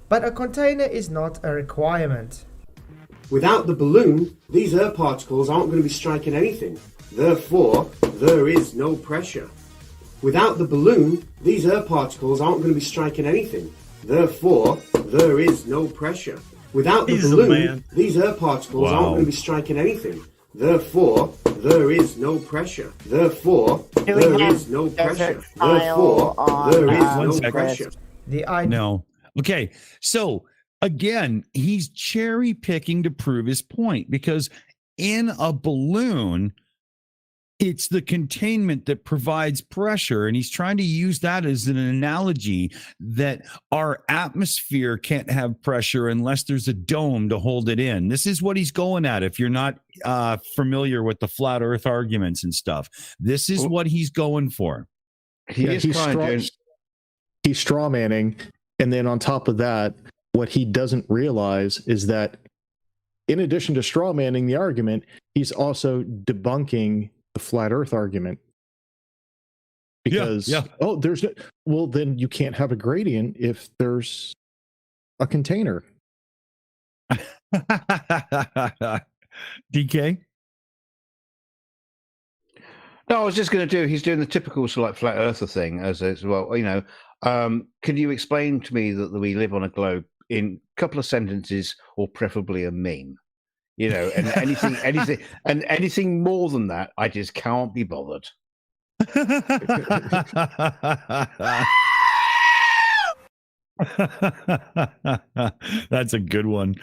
But a container is not a requirement. Without the balloon, these air particles aren't going to be striking anything. Therefore, there is no pressure. Without the balloon, these air particles aren't going to be striking anything. Therefore, there is no pressure. Without the balloon, these air particles aren't going to be striking anything. Therefore, there is no pressure. Therefore, there is no pressure. Therefore, there is no pressure. No. Okay. So again, he's cherry picking to prove his point, because in a balloon, it's the containment that provides pressure. And he's trying to use that as an analogy that our atmosphere can't have pressure unless there's a dome to hold it in. This is what he's going at. If you're not familiar with the flat earth arguments and stuff, this is what he's going for. He's straw manning. And then on top of that, what he doesn't realize is that in addition to straw manning the argument, he's also debunking the flat earth argument, because well, then you can't have a gradient if there's a container. DK? No, I was just going to do, he's doing the typical sort of like flat earther thing as well. You know, can you explain to me that we live on a globe in a couple of sentences, or preferably a meme? You know, and anything more than that, I just can't be bothered. That's a good one.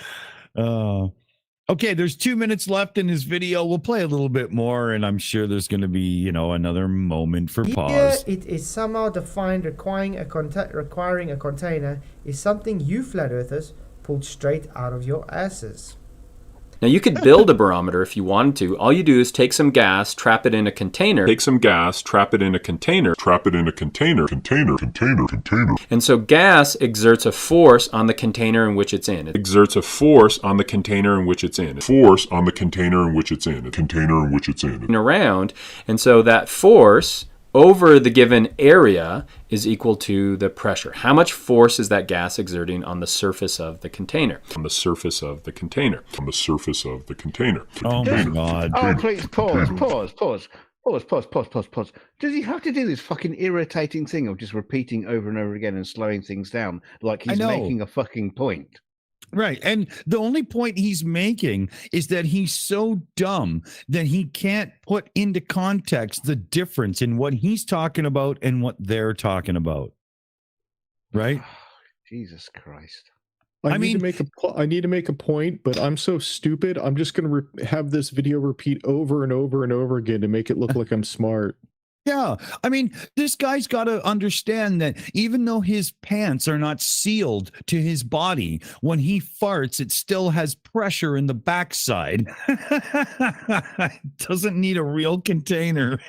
Okay, there's 2 minutes left in his video. We'll play a little bit more, and I'm sure there's going to be, you know, another moment for pause. Here it is somehow defined requiring a container is something you flat earthers pulled straight out of your asses. Now you could build a barometer if you wanted to. All you do is take some gas, trap it in a container. Take some gas, trap it in a container. Trap it in a container. Container. And so gas exerts a force on the container in which it's in. It exerts a force on the container in which it's in. Force on the container in which it's in. A container in which it's in. And around. And so that force over the given area is equal to the pressure. How much force is that gas exerting on the surface of the container? On the surface of the container. On the surface of the container. Oh my God. Oh, please pause. Pause. Does he have to do this fucking irritating thing of just repeating over and over again and slowing things down like he's making a fucking point? Right. And the only point he's making is that he's so dumb that he can't put into context the difference in what he's talking about and what they're talking about. Right? Jesus Christ. I need to make a point, but I'm so stupid. I'm just going to have this video repeat over and over and over again to make it look like I'm smart. Yeah. I mean, this guy's got to understand that even though his pants are not sealed to his body, when he farts, it still has pressure in the backside. It doesn't need a real container.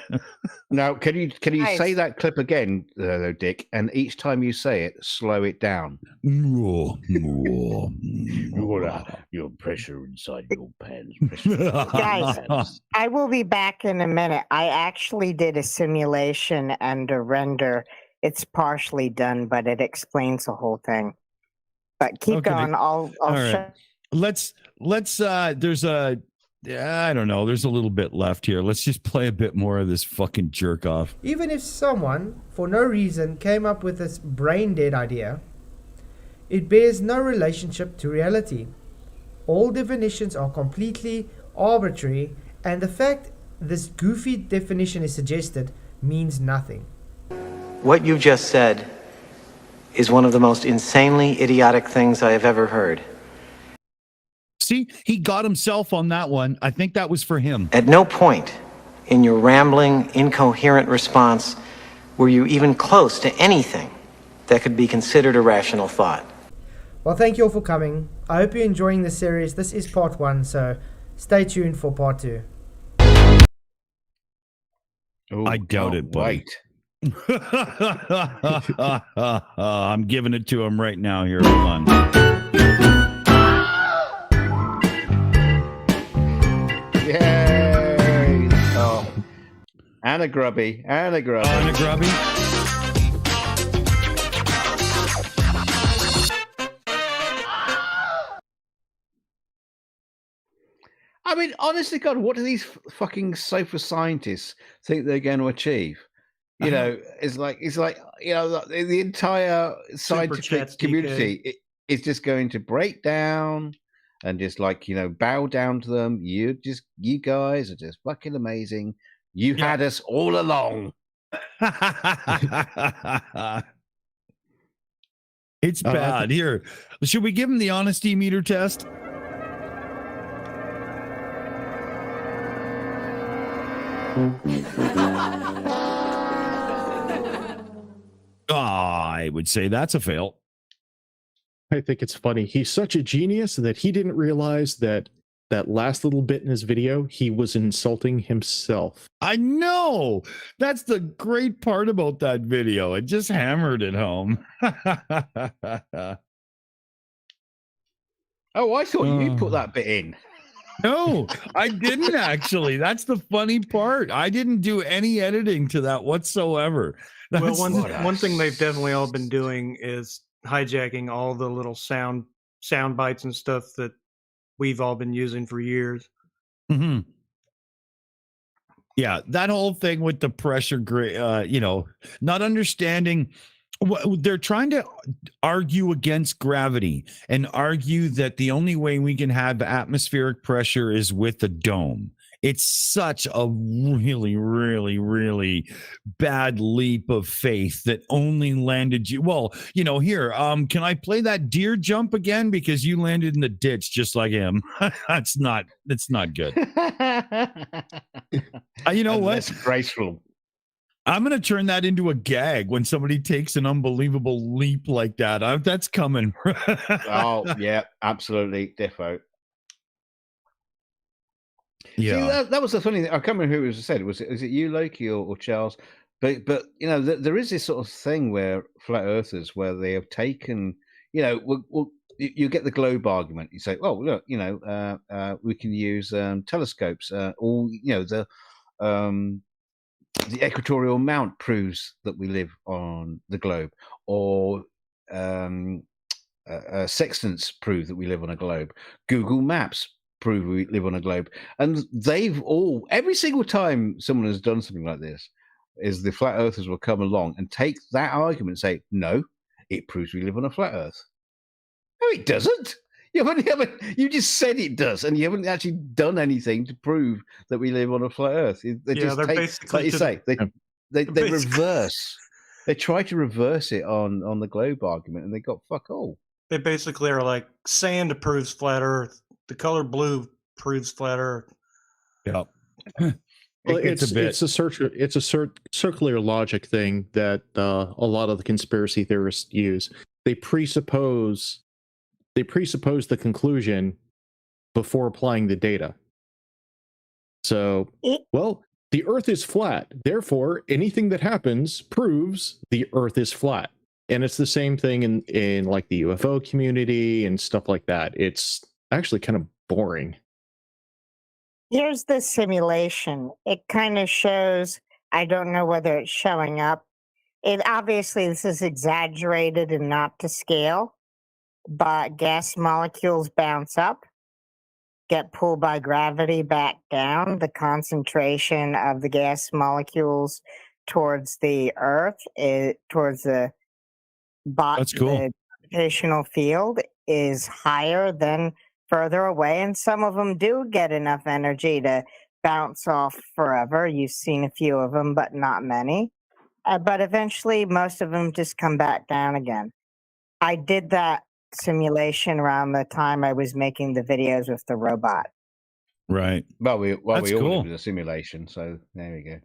Now, can you say that clip again, though, Dick? And each time you say it, slow it down. Your pressure inside your pants. Guys, I will be back in a minute. I actually did a simulation and a render. It's partially done, but it explains the whole thing. But keep going. I'll show. Let's there's a I don't know, there's a little bit left here. Let's just play a bit more of this fucking jerk off. Even if someone, for no reason, came up with this brain-dead idea, it bears no relationship to reality. All definitions are completely arbitrary, and the fact this goofy definition is suggested means nothing. What you just said is one of the most insanely idiotic things I have ever heard. See, he got himself on that one. I think that was for him. At no point in your rambling, incoherent response were you even close to anything that could be considered a rational thought. Well, thank you all for coming. I hope you're enjoying the series. This is part 1, so stay tuned for part 2. I doubt it, buddy. I'm giving it to him right now here. Hold on. Yay! Oh. And a grubby. I mean, honestly, God, what do these fucking sofa scientists think they're going to achieve? You know, it's like you know, the entire scientific community is just going to break down and just like, you know, bow down to them. You guys are just fucking amazing. You had us all along. It's bad. Here, should we give him the honesty meter test? I would say that's a fail. I think it's funny. He's such a genius that he didn't realize that that last little bit in his video, he was insulting himself. I know. That's the great part about that video. It just hammered it home. Oh, I thought you put that bit in. No, I didn't actually. That's the funny part. I didn't do any editing to that whatsoever. Well, one thing they've definitely all been doing is hijacking all the little sound bites and stuff that we've all been using for years. Mm-hmm. Yeah, that whole thing with the pressure, you know, not understanding. They're trying to argue against gravity and argue that the only way we can have atmospheric pressure is with a dome. It's such a really, really, really bad leap of faith that only landed you. Well, you know, here, can I play that deer jump again? Because you landed in the ditch just like him. That's not good. You know what? That's graceful. I'm going to turn that into a gag when somebody takes an unbelievable leap like that. That's coming. Oh, yeah, absolutely. Defo. Yeah. See, that was the funny thing. I can't remember who it said. Is it you, Loki, or Charles? But you know, there is this sort of thing where flat earthers, where they have taken, you know, well, you get the globe argument. You say, well, look, you know, we can use telescopes, or you know, the equatorial mount proves that we live on the globe, or sextants prove that we live on a globe. Google Maps prove we live on a globe. And every single time someone has done something like this, is the flat earthers will come along and take that argument and say, no, it proves we live on a flat earth. No, it doesn't. You just said it does, and you haven't actually done anything to prove that we live on a flat earth. They just they're take, basically like you say, they reverse. They try to reverse it on the globe argument, and they got fuck all. They basically are like, sand proves flat Earth. The color blue proves flat Earth. Yep. Well, it's a circular logic thing that a lot of the conspiracy theorists use. They presuppose the conclusion before applying the data. So, well, the Earth is flat. Therefore, anything that happens proves the Earth is flat. And it's the same thing in like the UFO community and stuff like that. It's actually kind of boring. Here's the simulation. It kind of shows, I don't know whether it's showing up. Obviously, this is exaggerated and not to scale, but gas molecules bounce up, get pulled by gravity back down. The concentration of the gas molecules towards the Earth, towards the That's cool. the gravitational field is higher than further away, and some of them do get enough energy to bounce off forever. You've seen a few of them, but not many. But eventually, most of them just come back down again. I did that simulation around the time I was making the videos with the robot. Right. Well, we all cool. did a simulation, so there we go.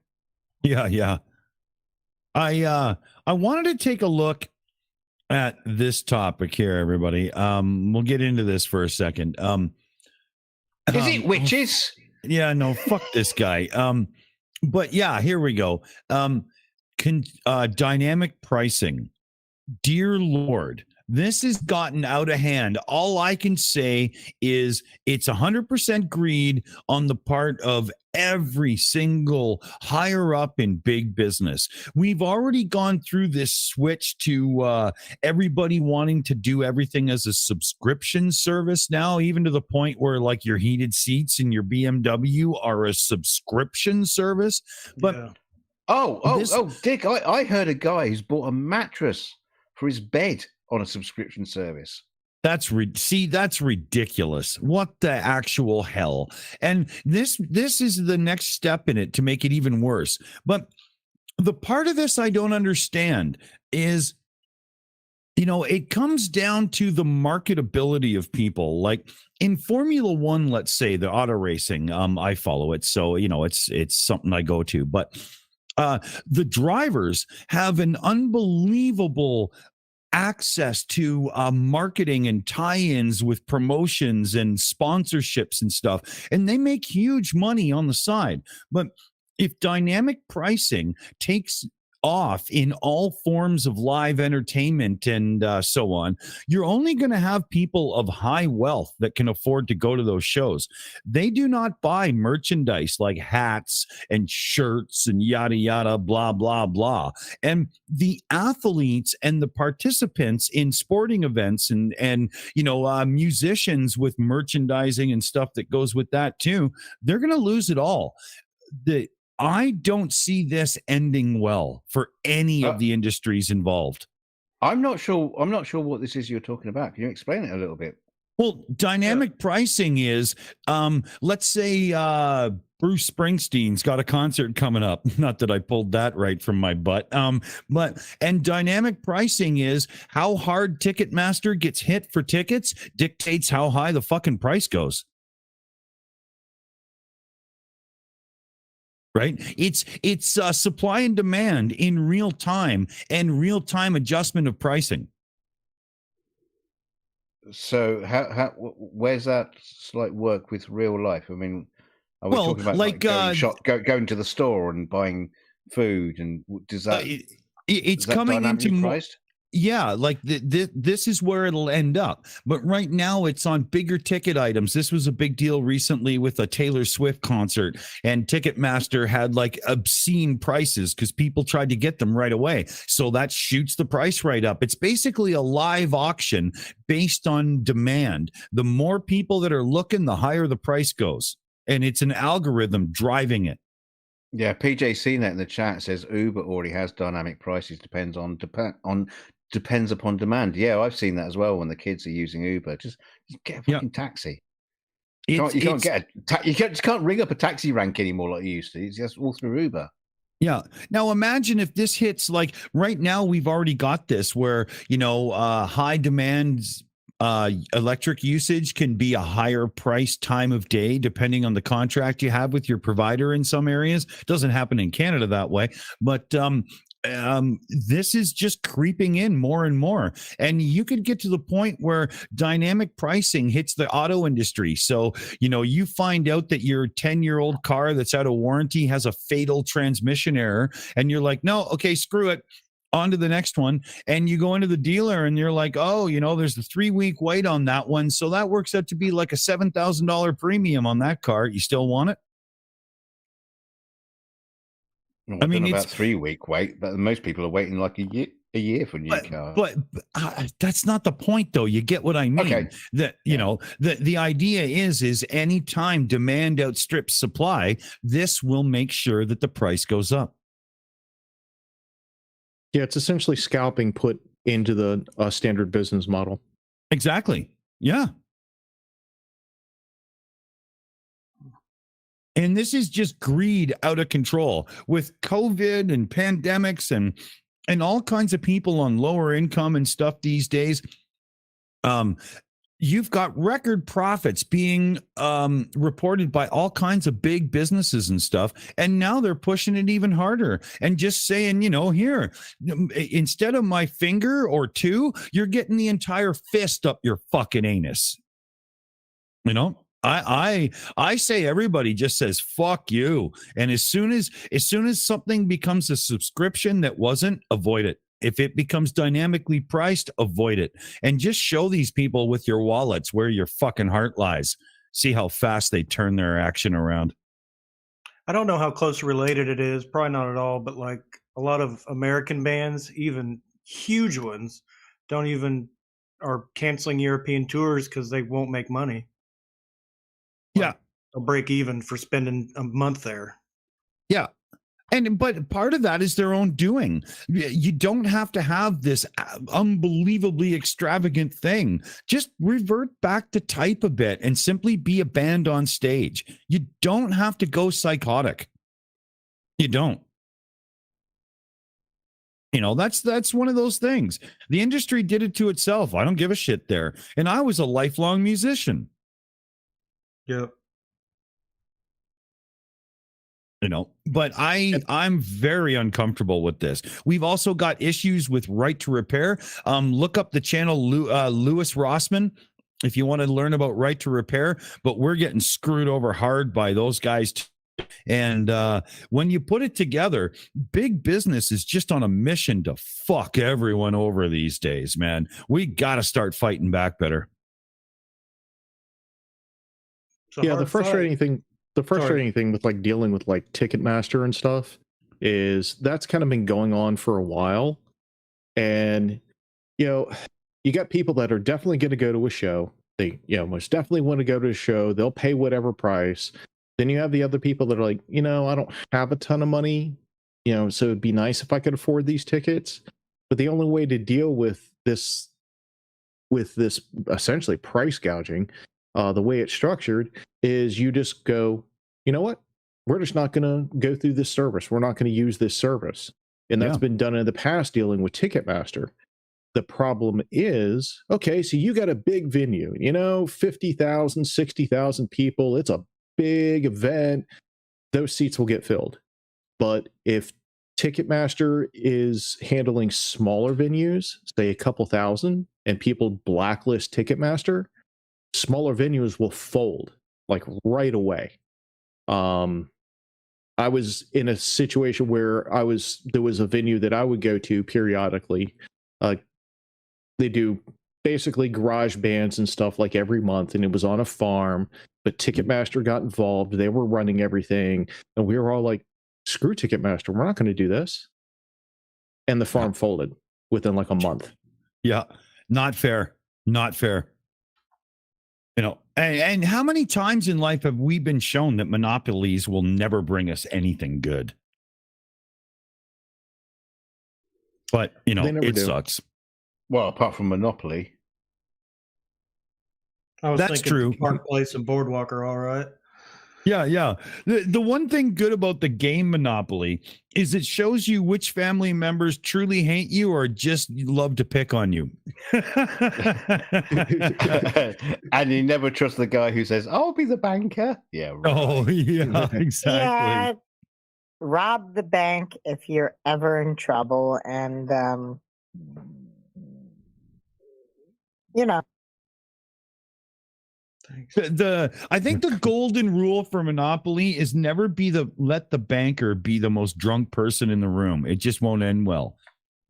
Yeah. I wanted to take a look at this topic here, everybody. We'll get into this for a second. Is it witches? Yeah, no, fuck this guy. But yeah, here we go. Dynamic pricing. Dear Lord, this has gotten out of hand. All I can say is it's 100% greed on the part of every single higher up in big business. We've already gone through this switch to everybody wanting to do everything as a subscription service now, even to the point where like your heated seats in your BMW are a subscription service. But yeah. Dick, I heard a guy who's bought a mattress for his bed on a subscription service. That's ridiculous. What the actual hell? And this is the next step in it to make it even worse. But the part of this I don't understand is, it comes down to the marketability of people. Like in Formula One, let's say the auto racing, I follow it, so it's something I go to. But the drivers have an unbelievable access to marketing and tie-ins with promotions and sponsorships and stuff, and they make huge money on the side. But if dynamic pricing takes off in all forms of live entertainment and so on, you're only going to have people of high wealth that can afford to go to those shows. They do not buy merchandise like hats and shirts and yada yada blah blah blah. And the athletes and the participants in sporting events and musicians with merchandising and stuff that goes with that too, they're going to lose it all. I don't see this ending well for any of the industries involved. I'm not sure what this is you're talking about. Can you explain it a little bit? Well, dynamic pricing is, let's say Bruce Springsteen's got a concert coming up. Not that I pulled that right from my butt. And dynamic pricing is how hard Ticketmaster gets hit for tickets dictates how high the fucking price goes. Right? It's supply and demand in real time and real time adjustment of pricing. So where's that like work with real life? I mean, are we talking about like going to the store and buying food, and does that it's coming into priced? Yeah, like this is where it'll end up. But right now it's on bigger ticket items. This was a big deal recently with a Taylor Swift concert, and Ticketmaster had like obscene prices because people tried to get them right away. So that shoots the price right up. It's basically a live auction based on demand. The more people that are looking, the higher the price goes. And it's an algorithm driving it. Yeah, PJ seen that in the chat, says Uber already has dynamic prices, depends upon demand. Yeah, I've seen that as well when the kids are using Uber. Just get a fucking taxi. You just can't ring up a taxi rank anymore like you used to. It's just all through Uber. Yeah. Now imagine if this hits, like right now we've already got this where, high demands electric usage can be a higher price time of day depending on the contract you have with your provider in some areas. It doesn't happen in Canada that way, but this is just creeping in more and more, and you could get to the point where dynamic pricing hits the auto industry. So you find out that your 10-year-old car that's out of warranty has a fatal transmission error, and you're like, no, okay, screw it, on to the next one. And you go into the dealer and you're like, oh, there's a 3-week wait on that one, so that works out to be like a $7,000 premium on that car. You still want it? Well, I mean, it's about 3-week wait, but most people are waiting like a year for a new car. But that's not the point, though. You get what I mean? Okay. That the idea is anytime demand outstrips supply, this will make sure that the price goes up. Yeah, it's essentially scalping put into the standard business model. Exactly. Yeah. And this is just greed out of control with COVID and pandemics and all kinds of people on lower income and stuff these days. You've got record profits being reported by all kinds of big businesses and stuff. And now they're pushing it even harder and just saying, here, instead of my finger or two, you're getting the entire fist up your fucking anus. I say everybody just says fuck you, and as soon as something becomes a subscription that wasn't, avoid it. If it becomes dynamically priced, avoid it, and just show these people with your wallets where your fucking heart lies. See how fast they turn their action around. I don't know how close related it is, probably not at all, but like a lot of American bands, even huge ones, are canceling European tours because they won't make money. Yeah. They'll break even for spending a month there. Yeah. But part of that is their own doing. You don't have to have this unbelievably extravagant thing. Just revert back to type a bit and simply be a band on stage. You don't have to go psychotic. You don't. That's one of those things. The industry did it to itself. I don't give a shit there. And I was a lifelong musician. Yep. But I'm very uncomfortable with this. We've also got issues with right to repair. Look up the channel Lewis Rossman if you want to learn about right to repair, but we're getting screwed over hard by those guys too. And when you put it together, big business is just on a mission to fuck everyone over these days, man. We got to start fighting back better. Yeah, the frustrating thing with like dealing with like Ticketmaster and stuff is that's kind of been going on for a while. And, you got people that are definitely going to go to a show. They, most definitely want to go to a show. They'll pay whatever price. Then you have the other people that are like, I don't have a ton of money, so it'd be nice if I could afford these tickets. But the only way to deal with this essentially price gouging, the way it's structured, is you just go, you know what? We're just not going to go through this service. We're not going to use this service. And that's been done in the past dealing with Ticketmaster. The problem is, okay, so you got a big venue, 50,000, 60,000 people. It's a big event. Those seats will get filled. But if Ticketmaster is handling smaller venues, say a couple thousand, and people blacklist Ticketmaster, smaller venues will fold like right away. I was in a situation where there was a venue that I would go to periodically, They do basically garage bands and stuff like every month, and it was on a farm, but Ticketmaster got involved. They were running everything, and we were all like, screw Ticketmaster, we're not going to do this. And the farm folded within like a month. Yeah, not fair. Not fair. You know, and how many times in life have we been shown that monopolies will never bring us anything good? But, you know, it sucks. Well, apart from Monopoly. I was That's thinking true. Park Place and Boardwalk are all right. Yeah, yeah. The one thing good about the game Monopoly is it shows you which family members truly hate you or just love to pick on you. And you never trust the guy who says, I'll be the banker. Yeah. Right. Oh, yeah, exactly. Yeah, rob the bank if you're ever in trouble, and you know. I think the golden rule for Monopoly is never let the banker be the most drunk person in the room. It just won't end well.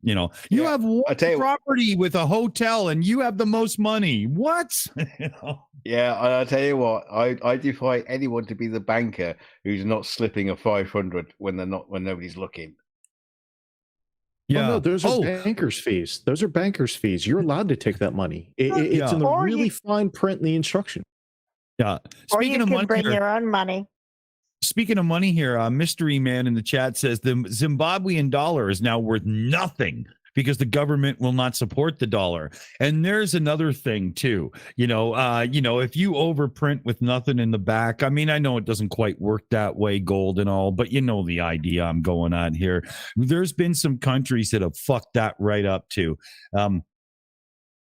You know, you have one property with a hotel and you have the most money. What? You know? Yeah, I'll tell you what, I defy anyone to be the banker who's not slipping a 500 when nobody's looking. Yeah, no, those are bankers' fees. Those are bankers' fees. You're allowed to take that money. It's in the really fine print in the instruction. Yeah. Or you can bring your own money. Speaking of money here, Mystery Man in the chat says the Zimbabwean dollar is now worth nothing because the government will not support the dollar. And there's another thing too. You know, if you overprint with nothing in the back, I mean, I know it doesn't quite work that way, gold and all, but you know the idea I'm going on here. There's been some countries that have fucked that right up too.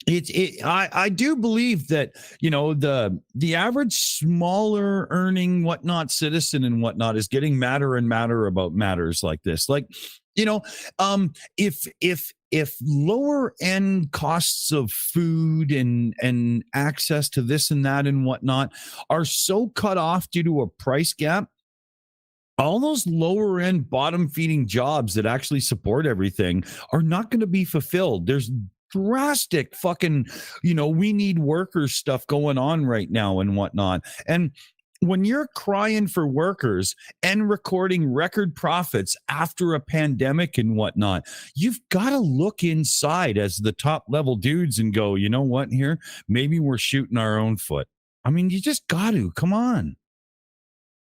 I do believe that, you know, the average smaller earning whatnot citizen and whatnot is getting madder and madder about matters like this. Like, you know, if lower end costs of food and access to this and that and whatnot are so cut off due to a price gap, all those lower end bottom feeding jobs that actually support everything are not going to be fulfilled. There's drastic fucking, you know, we need workers stuff going on right now and whatnot. And when you're crying for workers and recording record profits after a pandemic and whatnot, you've got to look inside as the top level dudes and go, you know what, here, maybe we're shooting our own foot. I mean, you just got to, come on.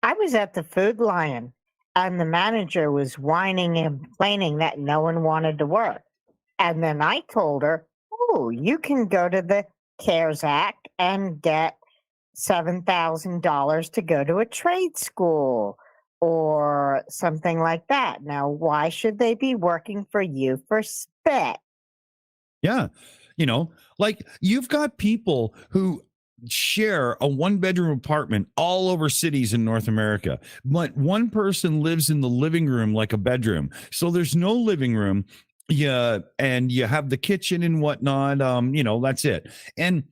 I was at the Food Lion and the manager was whining and complaining that no one wanted to work. And then I told her, oh, you can go to the CARES Act and get $7,000 to go to a trade school or something like that. Now, why should they be working for you for spit? Yeah. You know, like you've got people who share a one-bedroom apartment all over cities in North America, but one person lives in the living room like a bedroom. So there's no living room. Yeah, and you have the kitchen and whatnot. You know, that's it. And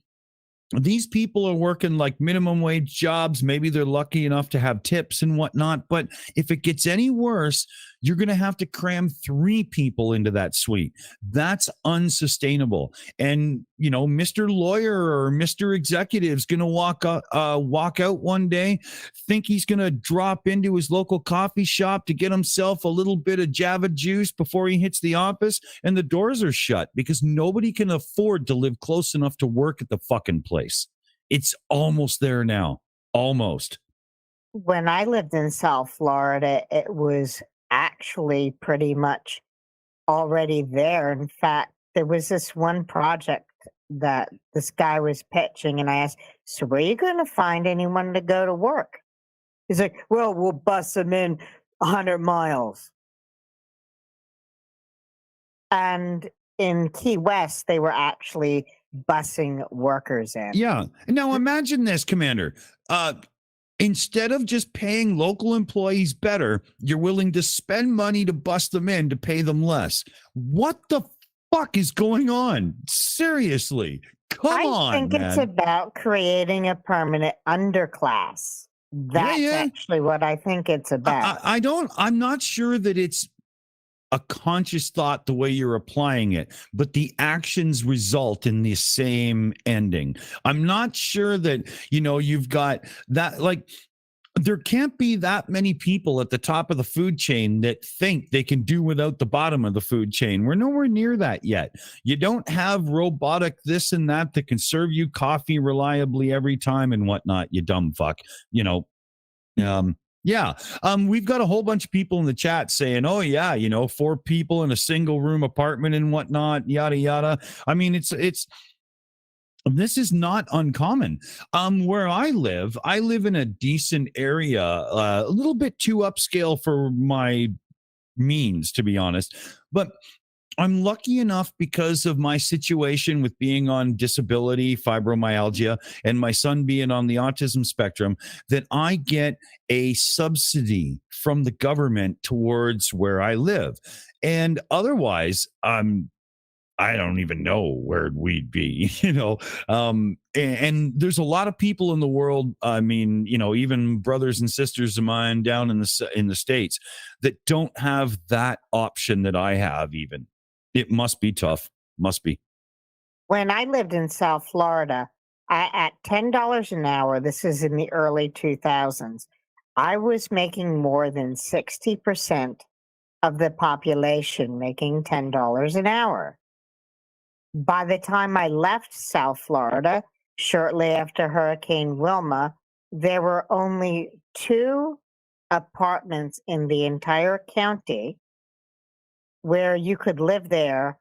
these people are working like minimum wage jobs. Maybe they're lucky enough to have tips and whatnot. But if it gets any worse, you're going to have to cram 3 people into that suite. That's unsustainable. And, you know, Mr. Lawyer or Mr. Executive is going to walk out one day, think he's going to drop into his local coffee shop to get himself a little bit of Java juice before he hits the office. And the doors are shut because nobody can afford to live close enough to work at the fucking place. It's almost there now. Almost. When I lived in South Florida, it was actually pretty much already there. In fact, there was this one project that this guy was pitching, and I asked, so where are you going to find anyone to go to work? He's like, well, we'll bus them in 100 miles. And in Key West, they were actually busing workers in. Yeah. Now imagine this, Commander. Instead of just paying local employees better, you're willing to spend money to bust them in to pay them less. What the fuck is going on? Seriously. Come on, I think it's about creating a permanent underclass. That's actually what I think it's about. I'm not sure that it's a conscious thought the way you're applying it, but the actions result in the same ending. I'm not sure that, you've got that, like, there can't be that many people at the top of the food chain that think they can do without the bottom of the food chain. We're nowhere near that yet. You don't have robotic this and that can serve you coffee reliably every time and whatnot, you dumb fuck. Yeah. We've got a whole bunch of people in the chat saying, oh yeah, 4 people in a single room apartment and whatnot, yada, yada. I mean, this is not uncommon. Where I live in a decent area, a little bit too upscale for my means, to be honest, but I'm lucky enough because of my situation with being on disability, fibromyalgia, and my son being on the autism spectrum, that I get a subsidy from the government towards where I live. And otherwise, I don't even know where we'd be, and there's a lot of people in the world. I mean, even brothers and sisters of mine down in the States that don't have that option that I have even. It must be tough. Must be. When I lived in South Florida, at $10 an hour, this is in the early 2000s, I was making more than 60% of the population making $10 an hour. By the time I left South Florida, shortly after Hurricane Wilma, there were only 2 apartments in the entire county where you could live there.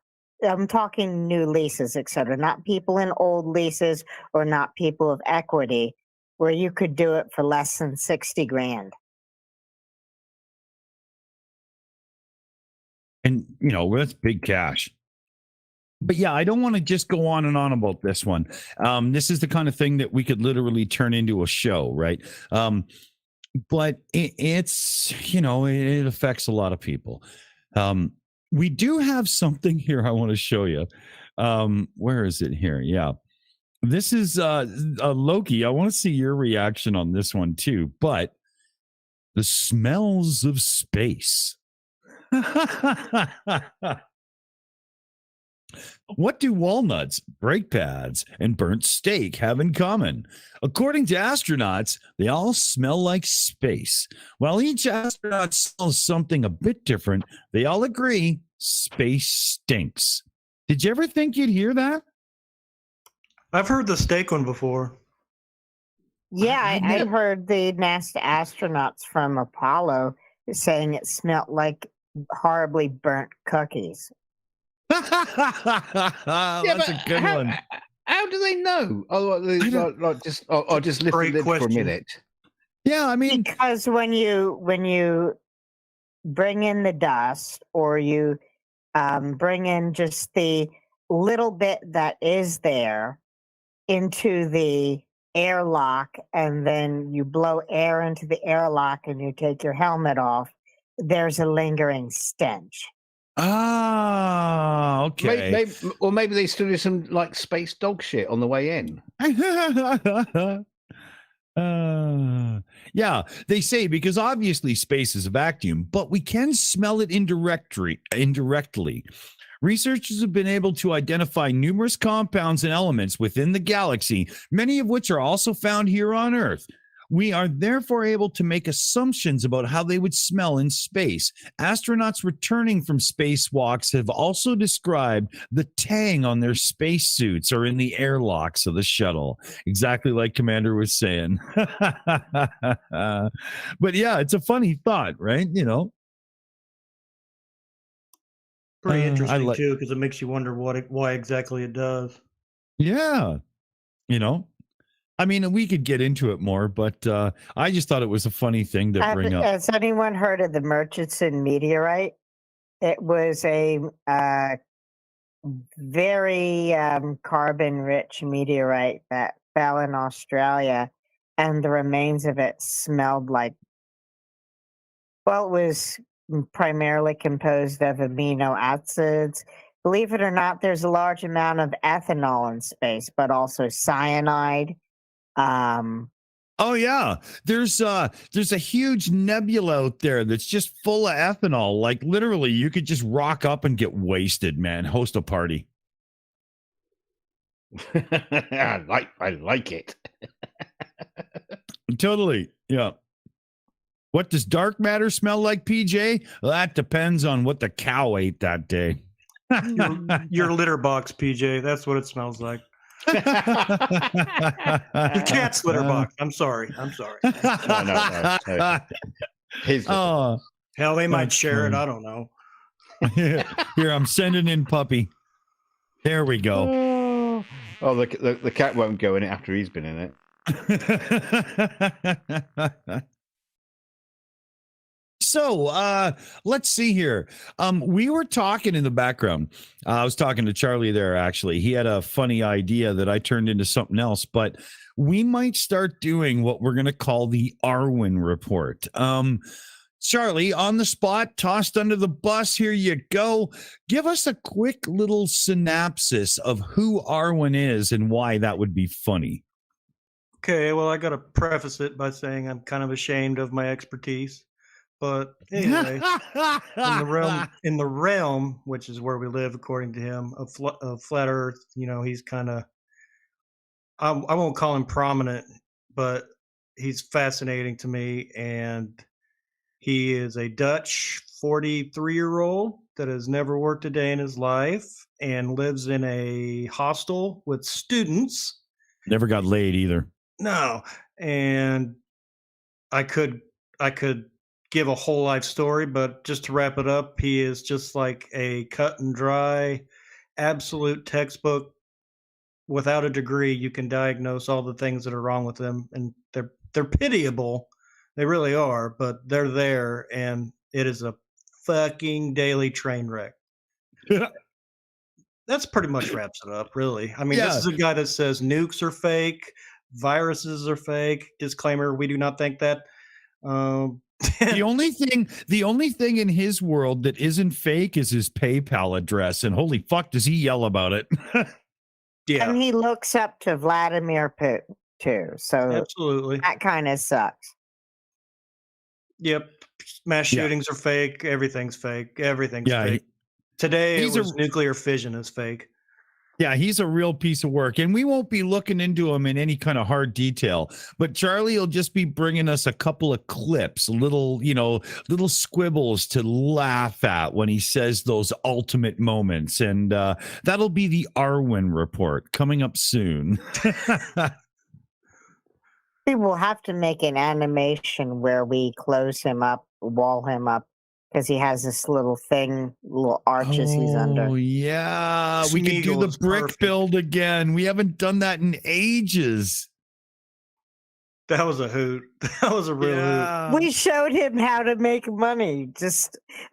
I'm talking new leases, etc., not people in old leases or not people of equity, where you could do it for less than 60 grand. And, that's big cash. But yeah, I don't want to just go on and on about this one. This is the kind of thing that we could literally turn into a show, right? But it's, it affects a lot of people. We do have something here I want to show you. Where is it here? Yeah. This is Loki. I want to see your reaction on this one too. But the smells of space. What do walnuts, brake pads, and burnt steak have in common? According to astronauts, they all smell like space. While each astronaut smells something a bit different, they all agree space stinks. Did you ever think you'd hear that? I've heard the steak one before. Yeah, I heard the NASA astronauts from Apollo saying it smelled like horribly burnt cookies. That's a good one. How do they know? Just lift the lid for a minute. Yeah, I mean, because when you bring in the dust, or you bring in just the little bit that is there into the airlock, and then you blow air into the airlock and you take your helmet off, there's a lingering stench. Ah, okay. Maybe they still do some like space dog shit on the way in. Yeah, they say because obviously space is a vacuum, but we can smell it indirectly. Researchers have been able to identify numerous compounds and elements within the galaxy, many of which are also found here on Earth. We are therefore able to make assumptions about how they would smell in space. Astronauts returning from spacewalks have also described the tang on their spacesuits or in the airlocks of the shuttle, exactly like Commander was saying. But yeah, it's a funny thought, right? Pretty interesting too, because it makes you wonder why exactly it does. Yeah, I mean, we could get into it more, but I just thought it was a funny thing to bring up. Has anyone heard of the Murchison meteorite? It was a very carbon-rich meteorite that fell in Australia, and the remains of it smelled like, well, it was primarily composed of amino acids. Believe it or not, there's a large amount of ethanol in space, but also cyanide. Oh yeah, there's a huge nebula out there that's just full of ethanol. Like literally, you could just rock up and get wasted, man. Host a party. I like it. Totally, yeah. What does dark matter smell like, PJ? Well, that depends on what the cow ate that day. Your litter box, PJ. That's what it smells like. Your cat's litter box. I'm sorry. No. His Oh, hell, they might that's share it. funny. I don't know. Here, I'm sending in puppy. There we go. Oh, the cat won't go in it after he's been in it. So let's see here. We were talking in the background. I was talking to Charlie there, actually. He had a funny idea that I turned into something else, but we might start doing what we're going to call the Arwen report. Charlie, on the spot, tossed under the bus. Here you go. Give us a quick little synopsis of who Arwen is and why that would be funny. Okay, well, I got to preface it by saying I'm kind of ashamed of my expertise. But anyway, in the realm, which is where we live, according to him, of flat Earth, he's kind of, I won't call him prominent, but he's fascinating to me. And he is a Dutch 43-year-old that has never worked a day in his life and lives in a hostel with students. Never got laid either. No. And I could give a whole life story, but just to wrap it up, he is just like a cut and dry, absolute textbook. Without a degree, you can diagnose all the things that are wrong with him, and they're pitiable. They really are, but they're there, and it is a fucking daily train wreck. That's pretty much wraps it up, really. I mean, This is a guy that says nukes are fake, viruses are fake. Disclaimer: we do not think that. The only thing in his world that isn't fake is his PayPal address, and holy fuck, does he yell about it? Yeah, and he looks up to Vladimir Putin too. So absolutely, that kind of sucks. Yep, mass shootings are fake. Everything's fake. Everything's fake. Today it was nuclear fission is fake. Yeah, he's a real piece of work, and we won't be looking into him in any kind of hard detail. But Charlie will just be bringing us a couple of clips, little squibbles to laugh at when he says those ultimate moments, and that'll be the Arwen report coming up soon. We will have to make an animation where we close him up, wall him up, because he has this little arches he's under. Oh, yeah. We could do the brick build again. We haven't done that in ages. That was a hoot. That was a real hoot. We showed him how to make money.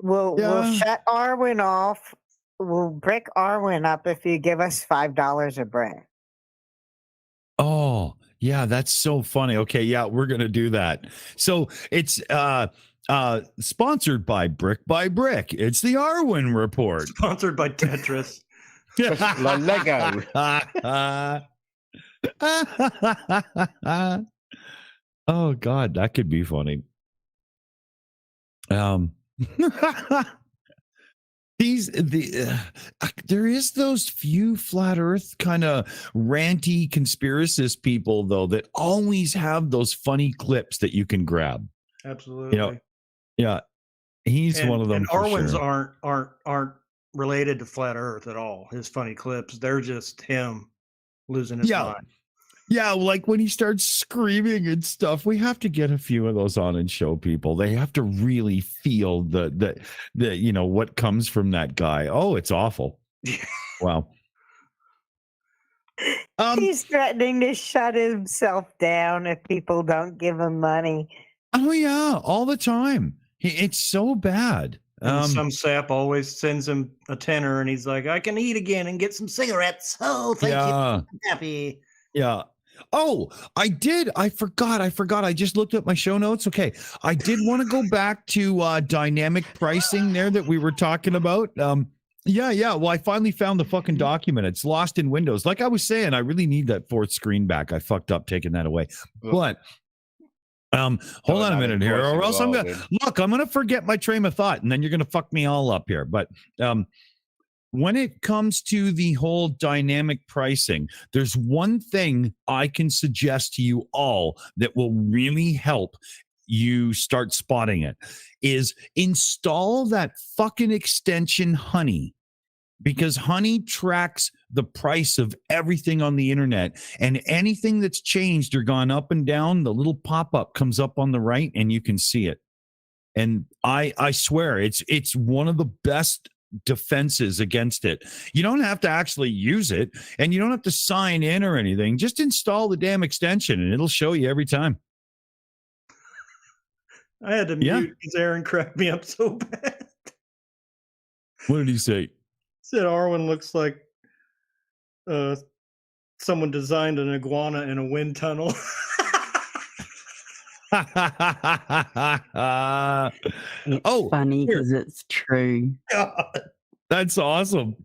We'll shut Arwen off. We'll brick Arwen up if you give us $5 a brick. Oh, yeah, that's so funny. Okay, yeah, we're going to do that. So it's sponsored by Brick by Brick. It's the Arwen report. Sponsored by Tetris. La Lego. Oh God, that could be funny. There is those few flat Earth kind of ranty conspiracist people though that always have those funny clips that you can grab. Absolutely. Yeah, he's one of them. And Arwen's aren't related to flat Earth at all. His funny clips, they're just him losing his mind. Yeah, like when he starts screaming and stuff. We have to get a few of those on and show people. They have to really feel the what comes from that guy. Oh, it's awful. Wow. He's threatening to shut himself down if people don't give him money. Oh yeah, all the time. It's so bad. And some sap always sends him a tenner, and he's like, "I can eat again and get some cigarettes." Oh, thank you. I'm happy. Yeah. Oh, I did. I forgot. I just looked at my show notes. Okay. I did want to go back to dynamic pricing there that we were talking about. Yeah. Well, I finally found the fucking document. It's lost in Windows. Like I was saying, I really need that fourth screen back. I fucked up taking that away. But Hold on a minute here, or else I'm well, gonna forget my train of thought, and then you're gonna fuck me all up here. But when it comes to the whole dynamic pricing, there's one thing I can suggest to you all that will really help you start spotting it, is install that fucking extension Honey, because Honey tracks the price of everything on the internet, and anything that's changed or gone up and down, the little pop-up comes up on the right and you can see it. And I swear it's one of the best defenses against it. You don't have to actually use it, and you don't have to sign in or anything. Just install the damn extension and it'll show you every time. I had to mute because Aaron cracked me up so bad. What did he say? Said Arwen looks like someone designed an iguana in a wind tunnel. It's funny because it's true. God. That's awesome.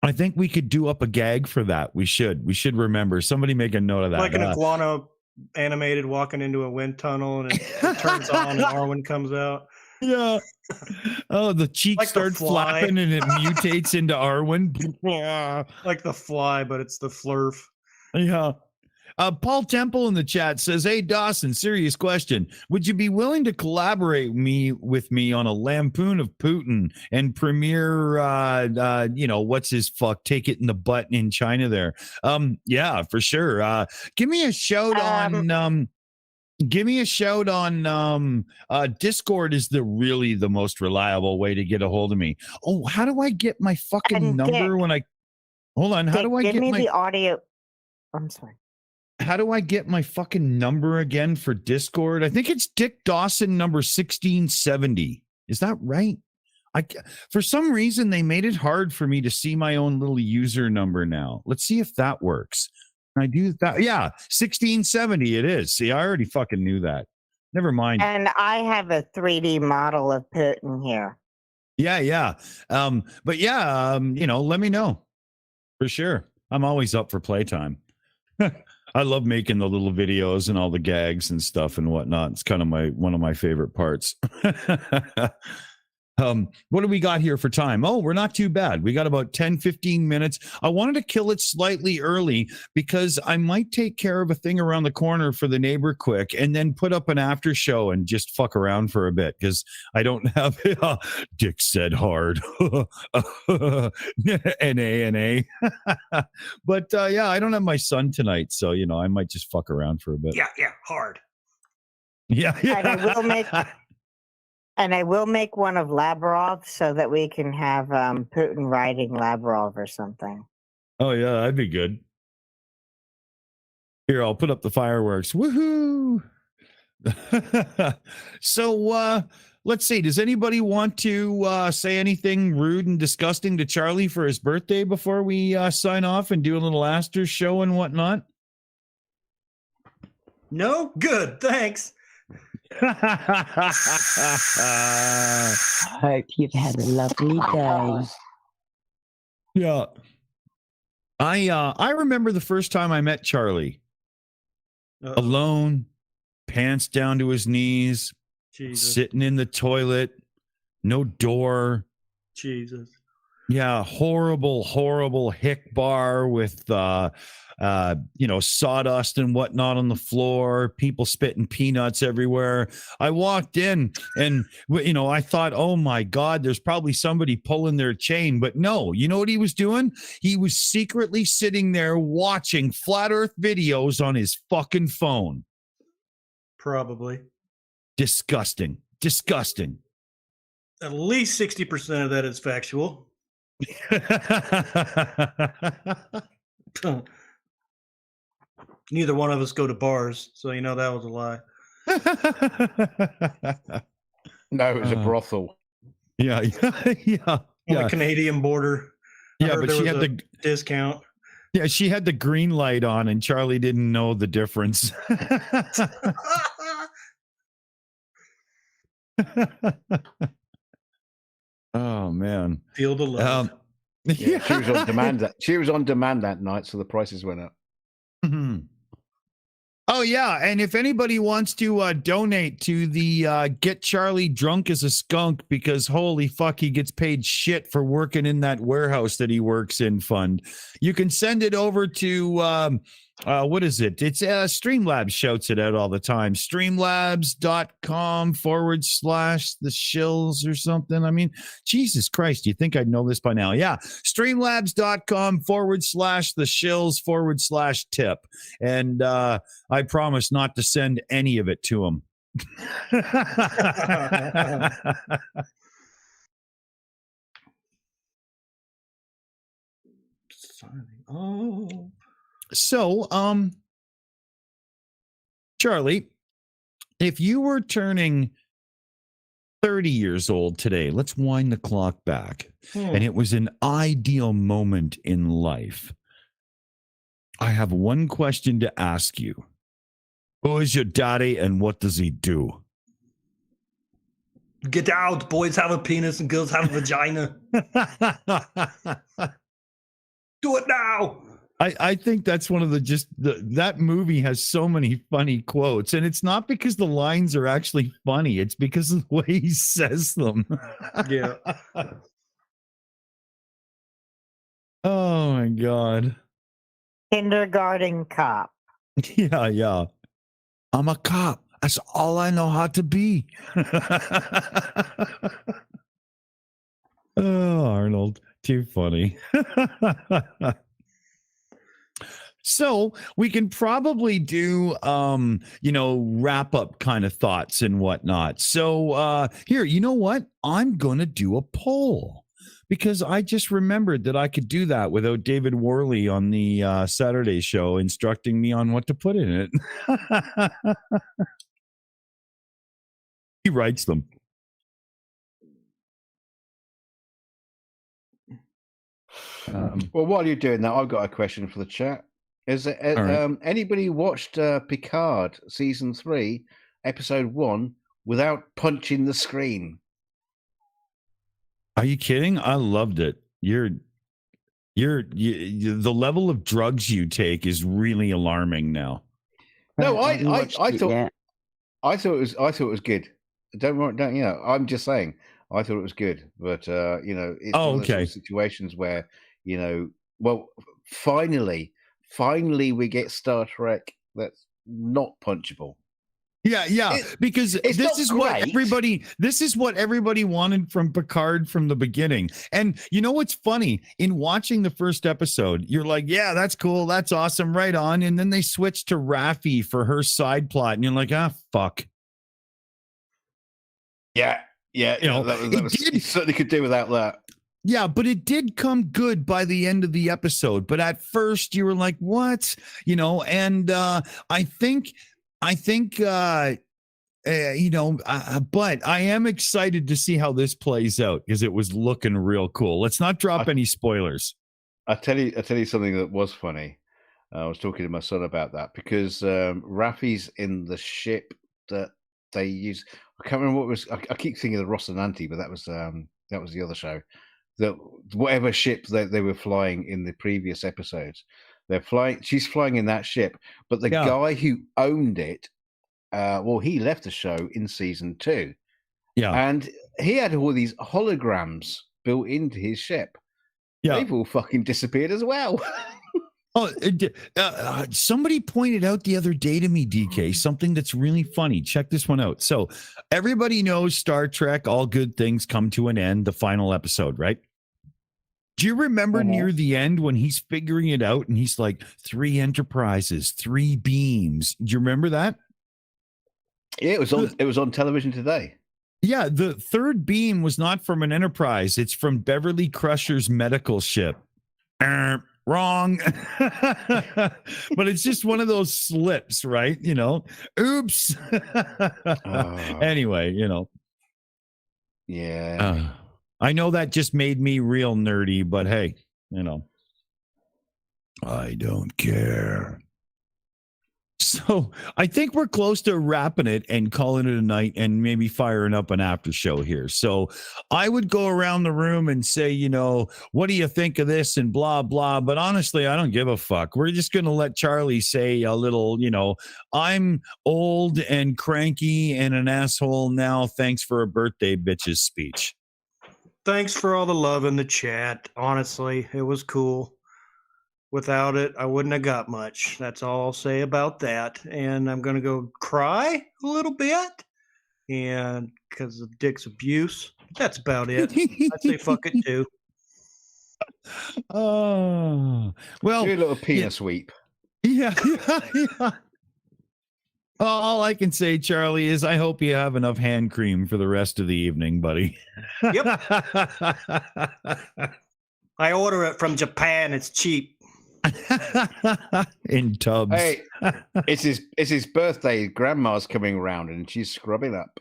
I think we could do up a gag for that. We should remember. Somebody make a note of that. Like an iguana animated walking into a wind tunnel, and it turns on and Arwen comes out. Yeah. Oh, the cheek Like the starts Fly. flapping and it mutates into Arwen. Like the Fly, but it's the Flurf. Yeah. Paul Temple in the chat says, "Hey Dawson, serious question. Would you be willing to collaborate with me on a lampoon of Putin and premiere what's his fuck, Take It in the Butt in China there?" Yeah, for sure. Give me a shout on Discord is the most reliable way to get a hold of me. Oh, how do I get my fucking number when I hold on? How do I get the audio? I'm sorry. How do I get my fucking number again for Discord? I think it's Dick Dawson number 1670. Is that right? For some reason, they made it hard for me to see my own little user number now. Let's see if that works. Can I do that? Yeah, 1670 it is. See, I already fucking knew that. Never mind. And I have a 3D model of Putin here. Yeah. But yeah, let me know. For sure. I'm always up for playtime. I love making the little videos and all the gags and stuff and whatnot. It's kind of one of my favorite parts. What do we got here for time? Oh, we're not too bad. We got about 10-15 minutes. I wanted to kill it slightly early because I might take care of a thing around the corner for the neighbor quick and then put up an after show and just fuck around for a bit because I don't have Dick said hard. N-A. But yeah, I don't have my son tonight, so I might just fuck around for a bit. Yeah, hard. Yeah. And I will make one of Lavrov so that we can have Putin riding Lavrov or something. Oh, yeah, that'd be good. Here, I'll put up the fireworks. Woohoo! So, let's see. Does anybody want to say anything rude and disgusting to Charlie for his birthday before we sign off and do a little Astor show and whatnot? No? Good. Thanks. Hope you've had a lovely day. Yeah. I remember the first time I met Charlie. Alone, pants down to his knees, Jesus. Sitting in the toilet, no door. Jesus. Yeah, horrible hick bar with sawdust and whatnot on the floor, people spitting peanuts everywhere. I walked in and I thought, oh my God, there's probably somebody pulling their chain. But no, you know what he was doing? He was secretly sitting there watching flat earth videos on his fucking phone. Probably. Disgusting. At least 60% of that is factual. Neither one of us go to bars, so that was a lie. No, it was a brothel. Yeah. On the Canadian border. Yeah, but she had the discount. Yeah, she had the green light on, and Charlie didn't know the difference. Oh man! Feel the love. Yeah, she was on demand. She was on demand that night, so the prices went up. Oh, yeah. And if anybody wants to donate to the Get Charlie Drunk as a Skunk, because holy fuck, he gets paid shit for working in that warehouse that he works in fund, you can send it over to, what is it? It's Streamlabs shouts it out all the time. Streamlabs.com/the Shills or something. I mean, Jesus Christ, you think I'd know this by now? Yeah. Streamlabs.com/the Shills/tip. And I promise not to send any of it to him. Oh. So, Charlie, if you were turning 30 years old today, let's wind the clock back, and it was an ideal moment in life, I have one question to ask you. Who is your daddy and what does he do? Get out. Boys have a penis and girls have a vagina. Do it now. I think that's one of that movie has so many funny quotes, and it's not because the lines are actually funny. It's because of the way he says them. Yeah. Oh my God. Kindergarten cop. Yeah, yeah. I'm a cop. That's all I know how to be. Oh, Arnold. Too funny. So we can probably do, wrap up kind of thoughts and whatnot. So here, you know what? I'm going to do a poll because I just remembered that I could do that without David Worley on the Saturday show instructing me on what to put in it. He writes them. Well, while you're doing that, I've got a question for the chat. Is it, right. Anybody watched Picard season 3, episode 1, without punching the screen? Are you kidding? I loved it. The level of drugs you take is really alarming now. No, I thought it was good. I'm just saying, I thought it was good, but it's one of those sort of situations where finally we get Star Trek that's not punchable. Yeah, because this is what everybody wanted from Picard from the beginning. And you know what's funny? In watching the first episode, you're like, yeah, that's cool, that's awesome, right on. And then they switched to Raffi for her side plot, and you're like, fuck. Yeah. You certainly could do without that. Yeah, but it did come good by the end of the episode. But at first, you were like, "What?" And I think, but I am excited to see how this plays out because it was looking real cool. Let's not drop any spoilers. I'll tell you something that was funny. I was talking to my son about that because Raffi's in the ship that they use. I can't remember what it was. I keep thinking of Ross and Auntie, but that was the other show. That whatever ship they were flying in the previous episodes, she's flying in that ship, but the guy who owned it, he left the show in season 2. Yeah, and he had all these holograms built into his ship. Yeah, they've all fucking disappeared as well. Somebody pointed out the other day to me, DK, something that's really funny. Check this one out. So everybody knows Star Trek, all good things come to an end, the final episode, right? Do you remember near the end when he's figuring it out and he's like 3 Enterprises, 3 beams? Do you remember that? Yeah, it was on television today. Yeah, the 3rd beam was not from an Enterprise. It's from Beverly Crusher's medical ship. Wrong. But it's just one of those slips, right? Oops. Anyway, Yeah. I know that just made me real nerdy, but hey, I don't care. So I think we're close to wrapping it and calling it a night and maybe firing up an after show here. So I would go around the room and say, you know, what do you think of this and blah, blah. But honestly, I don't give a fuck. We're just going to let Charlie say a little, you know, I'm old and cranky and an asshole now. Thanks for a birthday bitches speech. Thanks for all the love in the chat. Honestly, it was cool. Without it, I wouldn't have got much. That's all I'll say about that. And I'm going to go cry a little bit. And because of Dick's abuse, that's about it. I'd say fuck it too. Oh, well. Do a little penis sweep. Yeah. All I can say, Charlie, is I hope you have enough hand cream for the rest of the evening, buddy. Yep. I order it from Japan. It's cheap. In tubs. Hey, it's his birthday. Grandma's coming around and she's scrubbing up.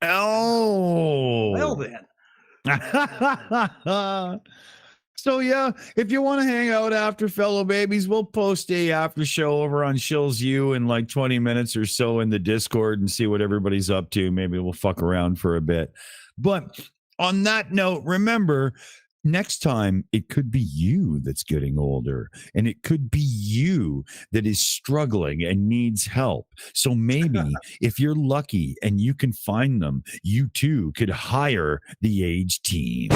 Oh. Well then. So yeah, if you want to hang out after, fellow babies, we'll post a after show over on Shills U in like 20 minutes or so in the Discord and see what everybody's up to. Maybe we'll fuck around for a bit. But on that note, remember, next time, it could be you that's getting older, and it could be you that is struggling and needs help. So maybe if you're lucky and you can find them, you too could hire the age team.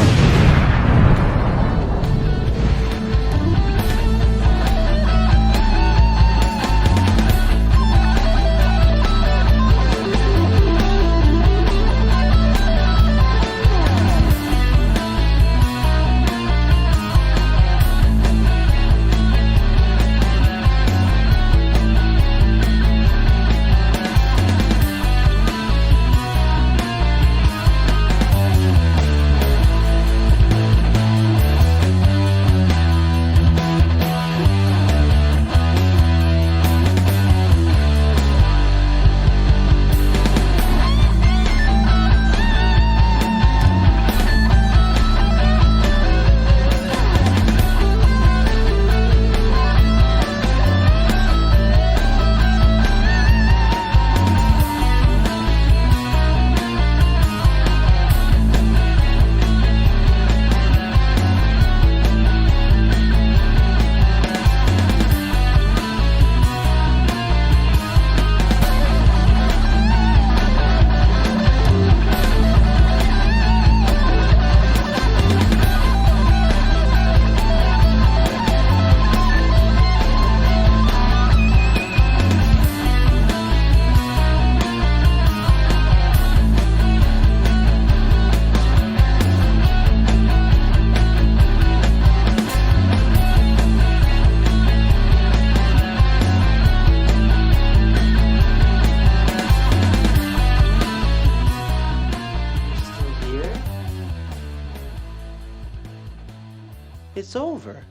It's over.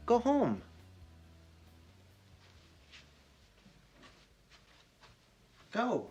Go home. Go.